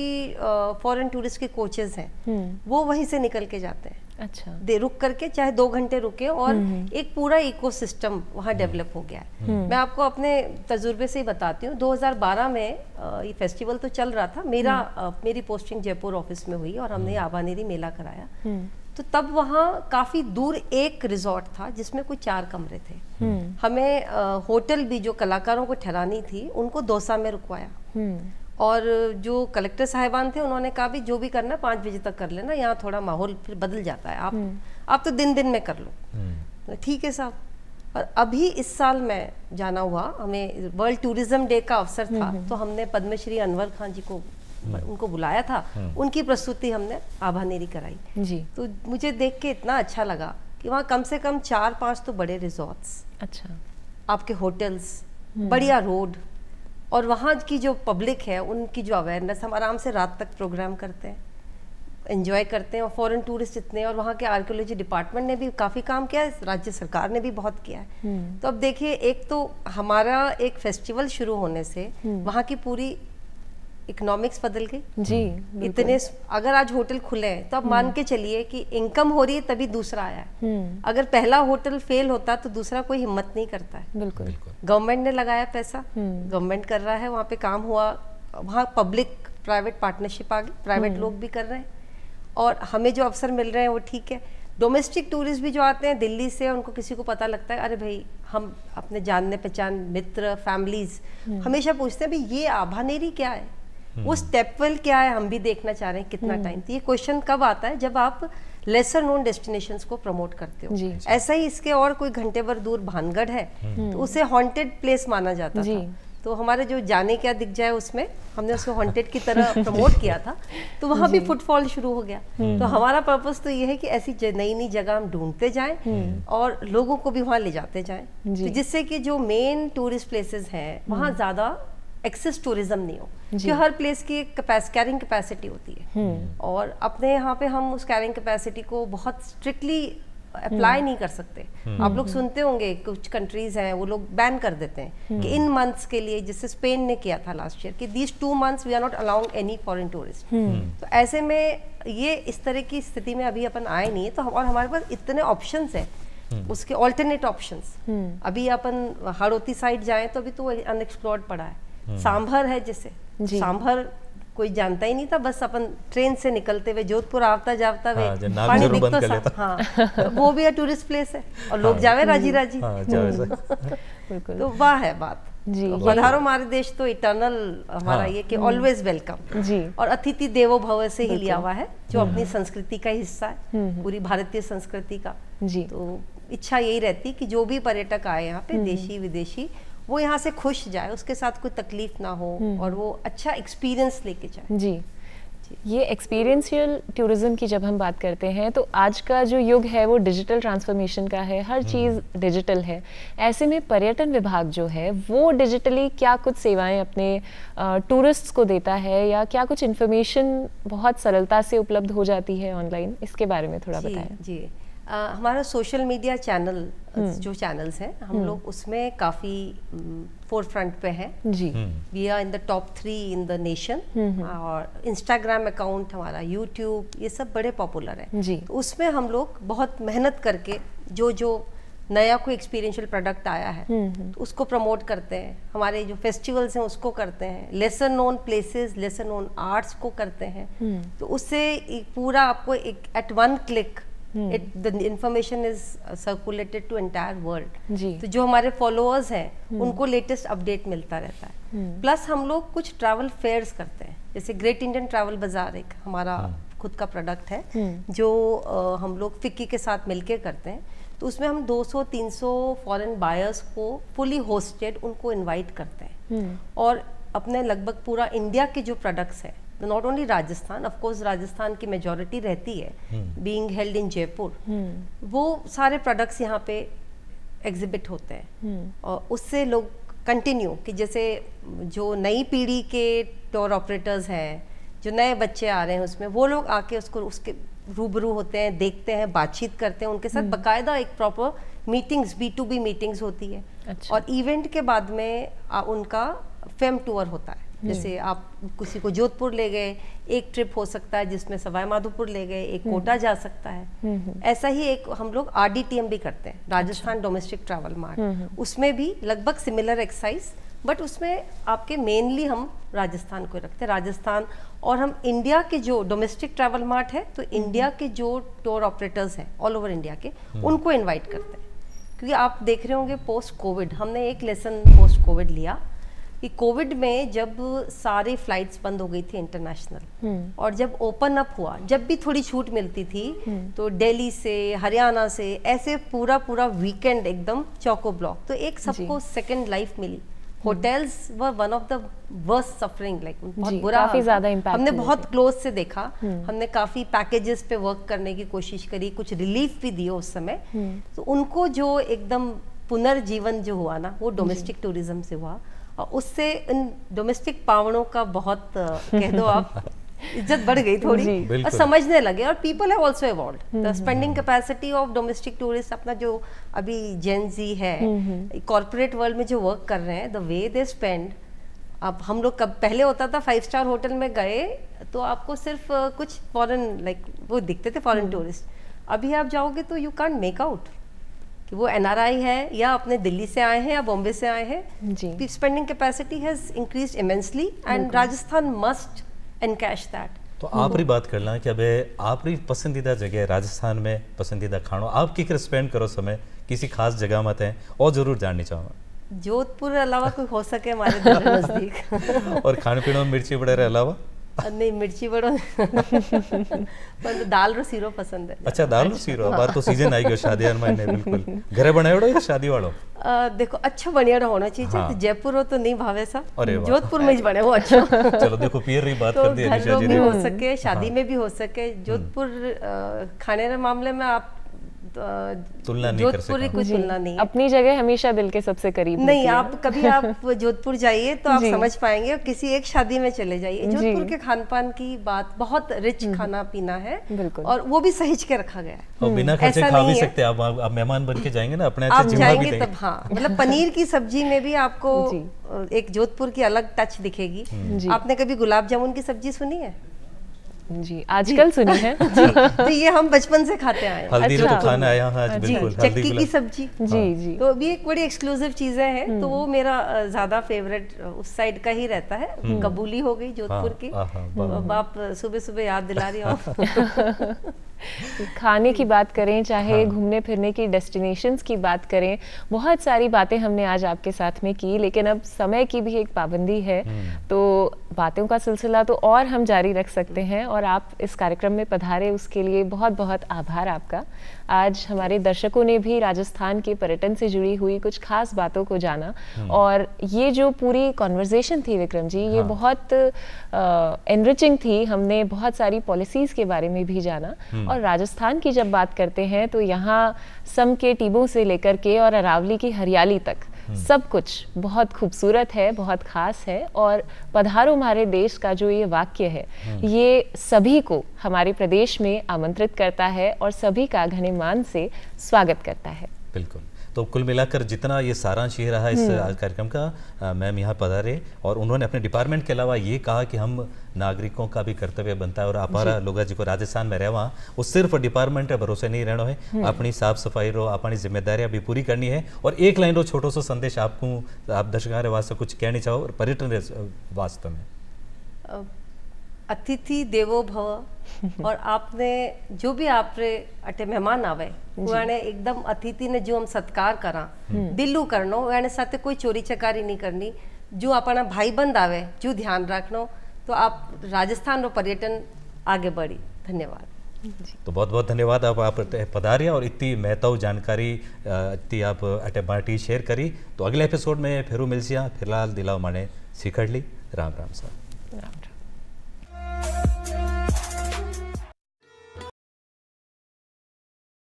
फॉरेन टूरिस्ट के कोचेस हैं वो वहीं से निकल के जाते हैं। अच्छा, दे रुक करके चाहे 2 घंटे रुके, और एक पूरा इकोसिस्टम वहाँ डेवलप हो गया है। मैं आपको अपने तजुर्बे से ही बताती हूँ। 2012 में ये फेस्टिवल तो चल रहा था, मेरी पोस्टिंग जयपुर ऑफिस में हुई और हमने आभानेरी मेला कराया। तो तब वहाँ काफी दूर एक रिजॉर्ट था जिसमें कोई 4 कमरे थे। हमें होटल भी जो कलाकारों को ठहरानी थी उनको दौसा में रुकवाया, और जो कलेक्टर साहिबान थे उन्होंने कहा भी जो भी करना 5 बजे तक कर लेना, यहाँ थोड़ा माहौल फिर बदल जाता है, आप तो दिन में कर लो। ठीक है साहब। और अभी इस साल में जाना हुआ, हमें वर्ल्ड टूरिज्म डे का अवसर था, तो हमने पद्मश्री अनवर खान जी को उनको बुलाया था, उनकी प्रस्तुति हमने आभानेरी कराई जी। तो मुझे देख के इतना अच्छा लगा कि वहाँ कम से कम 4-5 तो बड़े रिजॉर्ट्स, अच्छा, आपके होटल्स, बढ़िया रोड, और वहाँ की जो पब्लिक है उनकी जो अवेयरनेस, हम आराम से रात तक प्रोग्राम करते हैं, एंजॉय करते हैं। और फॉरेन टूरिस्ट इतने, और वहाँ के आर्कियोलॉजी डिपार्टमेंट ने भी काफ़ी काम किया है, राज्य सरकार ने भी बहुत किया है। तो अब देखिए, एक तो हमारा एक फेस्टिवल शुरू होने से वहाँ की पूरी इकोनॉमिक्स बदल गई जी। इतने, अगर आज होटल खुले हैं तो अब मान के चलिए कि इनकम हो रही है तभी दूसरा आया है। अगर पहला होटल फेल होता तो दूसरा कोई हिम्मत नहीं करता है। बिल्कुल। गवर्नमेंट ने लगाया पैसा, गवर्नमेंट कर रहा है, वहाँ पे काम हुआ, वहाँ पब्लिक प्राइवेट पार्टनरशिप आ गई, प्राइवेट लोग भी कर रहे हैं, और हमें जो अवसर मिल रहे हैं वो ठीक है। डोमेस्टिक टूरिस्ट भी जो आते हैं दिल्ली से, उनको किसी को पता लगता है, अरे भाई हम अपने जानने पहचान मित्र फैमिलीज हमेशा पूछते हैं भाई ये आभानेरी क्या है, वो स्टेपवेल क्या है, हम भी देखना चाह रहे हैं कितना टाइम। तो ये क्वेश्चन कब आता है, जब आप लेसर नोन डेस्टिनेशंस को प्रमोट करते हो। ऐसा ही इसके और कोई घंटे भर दूर भानगढ़ है, तो उसे हॉन्टेड प्लेस माना जाता था। तो हमारे जो जाने क्या दिख जाए उसमें हमने उसको हॉन्टेड की तरह प्रमोट किया था, तो वहाँ भी फुटफॉल शुरू हो गया। तो हमारा पर्पस तो ये है कि ऐसी नई नई जगह हम ढूंढते जाएं और लोगों को भी वहाँ ले जाते जाएं, तो जिससे कि जो मेन टूरिस्ट प्लेसेस हैं वहाँ ज़्यादा एक्सेस टूरिज्म नहीं हो, कि हर प्लेस की एक कैरिंग कैपेसिटी होती है, और अपने यहाँ पे हम उस कैरिंग कैपेसिटी को बहुत स्ट्रिक्टली अप्लाई नहीं कर सकते। आप लोग सुनते होंगे कुछ कंट्रीज हैं वो लोग बैन कर देते हैं कि इन मंथ्स के लिए, जिससे स्पेन ने किया था लास्ट ईयर, कि these 2 months we are not allowing any foreign tourist. तो ऐसे में ये इस तरह की स्थिति में अभी अपन आए नहीं है, तो और हमारे पास इतने ऑप्शंस हैं, उसके ऑल्टरनेट ऑप्शंस। अभी अपन हाड़ौती साइड जाएं तो अभी तो अनएक्सप्लोर्ड पड़ा है। सांभर है, जैसे सांभर कोई जानता ही नहीं था, बस अपन ट्रेन से निकलते हुए जोधपुर आवता जावता हुए पानी दिखता, हाँ, वो भी टूरिस्ट प्लेस है, और लोग जावे राजी राजी। तो वाह है बात जी। पधारो हमारे देश, तो इटर्नल हमारा ये कि ऑलवेज वेलकम जी, और अतिथि देवो भव से ही लिया हुआ है, जो अपनी संस्कृति का हिस्सा है, पूरी भारतीय संस्कृति का जी। तो इच्छा यही रहती कि जो भी पर्यटक आए यहाँ पे, देशी विदेशी, वो यहाँ से खुश जाए, उसके साथ कोई तकलीफ ना हो, और वो अच्छा एक्सपीरियंस लेके जाए जी। ये एक्सपीरियंशियल टूरिज्म की जब हम बात करते हैं, तो आज का जो युग है वो डिजिटल ट्रांसफॉर्मेशन का है, हर चीज़ डिजिटल है। ऐसे में पर्यटन विभाग जो है वो डिजिटली क्या कुछ सेवाएं अपने टूरिस्ट्स को देता है, या क्या कुछ इन्फॉर्मेशन बहुत सरलता से उपलब्ध हो जाती है ऑनलाइन, इसके बारे में थोड़ा बताएं जी। हमारा सोशल मीडिया चैनल, जो चैनल्स हैं हम लोग उसमें काफ़ी फोर फ्रंट पे हैं जी। We are in the top 3 in the nation, और इंस्टाग्राम अकाउंट हमारा, यूट्यूब, ये सब बड़े पॉपुलर है जी। तो उसमें हम लोग बहुत मेहनत करके जो नया कोई एक्सपीरियंशियल प्रोडक्ट आया है तो उसको प्रमोट करते हैं, हमारे जो फेस्टिवल्स हैं उसको करते हैं, lesser known places, lesser known arts को करते हैं। तो उससे पूरा आपको एक at 1 click the information is circulated to entire world जी। तो जो हमारे फॉलोअर्स हैं उनको लेटेस्ट अपडेट मिलता रहता है। प्लस हम लोग कुछ ट्रैवल फेयर्स करते हैं, जैसे ग्रेट इंडियन ट्रैवल बाजार एक हमारा खुद का प्रोडक्ट है, जो हम लोग फिक्की के साथ मिलके करते हैं। तो उसमें हम 200-300 फॉरेन बायर्स को फुली होस्टेड उनको इनवाइट करते हैं, और अपने लगभग पूरा इंडिया के जो प्रोडक्ट्स हैं not only Rajasthan, of course Rajasthan की मेजॉरिटी रहती है, बीइंग हेल्ड इन जयपुर, वो सारे प्रोडक्ट्स यहाँ पे एग्जिबिट होते हैं और उससे लोग कंटिन्यू कि जैसे जो नई पीढ़ी के टूर ऑपरेटर्स हैं, जो नए बच्चे आ रहे हैं उसमें, वो लोग आके उसके रूबरू होते हैं, देखते हैं, बातचीत करते हैं उनके साथ, बकायदा एक प्रॉपर मीटिंग्स B2B मीटिंग्स होती है। अच्छा। और इवेंट के बाद में उनका फेम टूर होता है। जैसे आप किसी को जोधपुर ले गए, एक ट्रिप हो सकता है जिसमें सवाई माधोपुर ले गए, एक कोटा जा सकता है। ऐसा ही एक हम लोग RDTM भी करते हैं, राजस्थान डोमेस्टिक ट्रैवल मार्ट, उसमें भी लगभग सिमिलर एक्सरसाइज, बट उसमें आपके मेनली हम राजस्थान को रखते हैं, राजस्थान। और हम इंडिया के जो डोमेस्टिक ट्रैवल मार्ट है, तो इंडिया के जो टूर ऑपरेटर्स हैं ऑल ओवर इंडिया के, उनको इनवाइट करते हैं। क्योंकि आप देख रहे होंगे पोस्ट कोविड, हमने एक लेसन पोस्ट कोविड लिया कि कोविड में जब सारी फ्लाइट्स बंद हो गई थी इंटरनेशनल, और जब ओपन अप हुआ, जब भी थोड़ी छूट मिलती थी, तो दिल्ली से, हरियाणा से, ऐसे पूरा वीकेंड एकदम चौको ब्लॉक, तो एक सबको सेकंड लाइफ मिली। Hotels were one of the worst suffering, like बहुत बुरा, काफी ज्यादा इम्पैक्ट हमने बहुत क्लोज से देखा। हमने काफी पैकेजेस पे वर्क करने की कोशिश करी, कुछ रिलीफ भी दिए उस समय। तो उनको जो एकदम पुनर्जीवन जो हुआ ना, वो डोमेस्टिक टूरिज्म से हुआ, और उससे इन डोमेस्टिक पावड़ों का बहुत कह दो आप इज्जत बढ़ गई थोड़ी, और समझने लगे, और people have also evolved the spending capacity of domestic tourist. अपना जो अभी जेन जी है, कॉर्पोरेट वर्ल्ड में जो वर्क कर रहे हैं, द वे दे स्पेंड। अब हम लोग कब पहले होता था 5 स्टार होटल में गए तो आपको सिर्फ कुछ फॉरेन लाइक वो दिखते थे फॉरेन टूरिस्ट, अभी आप जाओगे तो यू कांट मेक आउट कि वो NRI है या अपने दिल्ली से आए हैं या बॉम्बे से आए हैं। Spending capacity has increased immensely and Rajasthan must encash that. तो आप बात कर ला कि अब आपरी पसंदीदा जगह राजस्थान में पसंदीदा खानो आप की स्पेंड करो समय किसी खास जगह मत है और जरूर जाननी चाहूँगा। जोधपुर अलावा कोई हो सके हमारे नजदीक। और खाने पीने में मिर्ची वगैरह अलावा नहीं, मिर्ची बड़ो पर दाल रो सीरो पसंद है। अच्छा, दाल रो सीरो बार तो सीजन आई गयो शादी में बिल्कुल घरे बनायोड़ो या शादी वालो? देखो अच्छा बनियाड़ा होना चाहिए। हाँ। तो जयपुर हो तो नहीं भावे सा, जोधपुर में ही बने वो अच्छा। चलो देखो पियर रही बात कर दी अनिशा जी ने। हो सके शादी में भी हो सके। जोधपुर खाने के मामले में आप तुलना नहीं कर सकते, कोई तुलना नहीं। अपनी जगह हमेशा दिल के सबसे करीब नहीं, आप कभी आप जोधपुर जाइए तो आप समझ पाएंगे, और किसी एक शादी में चले जाइए, जोधपुर के खान पान की बात बहुत रिच खाना पीना है, और वो भी सहीज के रखा गया है। और बिना खर्चे खा भी सकते हैं आप मेहमान बन के जाएंगे ना, अपने आप जाएंगे तब। हाँ, मतलब पनीर की सब्जी में भी आपको एक जोधपुर की अलग टच दिखेगी। आपने कभी गुलाब जामुन की सब्जी सुनी है? जी, आजकल सुनी है। तो ये हम बचपन से खाते आए हैं। हल्दी में तो खाना आया आज बिल्कुल। चक्की की सब्जी जी तो भी एक बड़ी एक्सक्लूसिव चीजें हैं, तो वो मेरा ज्यादा फेवरेट उस साइड का ही रहता है। कबूली हो गई जोधपुर की, आप सुबह सुबह याद दिला रही हो। खाने की बात करें, चाहे घूमने फिरने की डेस्टिनेशंस की बात करें, बहुत सारी बातें हमने आज आपके साथ में की, लेकिन अब समय की भी एक पाबंदी है, तो बातों का सिलसिला तो और हम जारी रख सकते हैं, और आप इस कार्यक्रम में पधारे उसके लिए बहुत बहुत आभार आपका। आज हमारे दर्शकों ने भी राजस्थान के पर्यटन से जुड़ी हुई कुछ खास बातों को जाना, और ये जो पूरी कॉन्वर्जेशन थी विक्रम जी, ये बहुत एनरिचिंग थी। हमने बहुत सारी पॉलिसीज़ के बारे में भी जाना, और राजस्थान की जब बात करते हैं तो यहाँ सम के टीबों से लेकर के और अरावली की हरियाली तक सब कुछ बहुत खूबसूरत है, बहुत खास है, और पधारो हमारे देश का जो ये वाक्य है, ये सभी को हमारे प्रदेश में आमंत्रित करता है और सभी का घने मान से स्वागत करता है। बिल्कुल। तो कुल मिलाकर जितना ये सारांश ये रहा इस कार्यक्रम का, मैम यहाँ पधारे और उन्होंने अपने डिपार्टमेंट के अलावा ये कहा कि हम नागरिकों का भी कर्तव्य बनता है, और अपारा लोग जी को राजस्थान में रहवा वो सिर्फ डिपार्टमेंट है भरोसे नहीं रहना है, अपनी साफ सफाई रो अपनी जिम्मेदारियां भी पूरी करनी है। और एक लाइन रो छोटो सो संदेश आपको आप दर्शकों वास्ते कुछ कहनी चाहो पर्यटन वास्तव में? अतिथि देवो भव, और आपने जो भी आपरे अटे मेहमान आवे उन्हें एकदम अतिथि ने जो हम सत्कार करा दिलू करनो, उन्हें साथे कोई चोरी चकारी नहीं करनी, जो अपना भाई बंद आवे जो ध्यान रखनो, तो आप राजस्थान रो पर्यटन आगे बढ़ी। धन्यवाद। तो बहुत बहुत धन्यवाद आप पधारिया और इतनी महत्व जानकारी इतनी आप अटे बाटी शेयर करी। तो अगले एपिसोड में फिर मिलसिया, फिलहाल दिलाओ माने सीखड़ ली। राम राम सर। राम राम।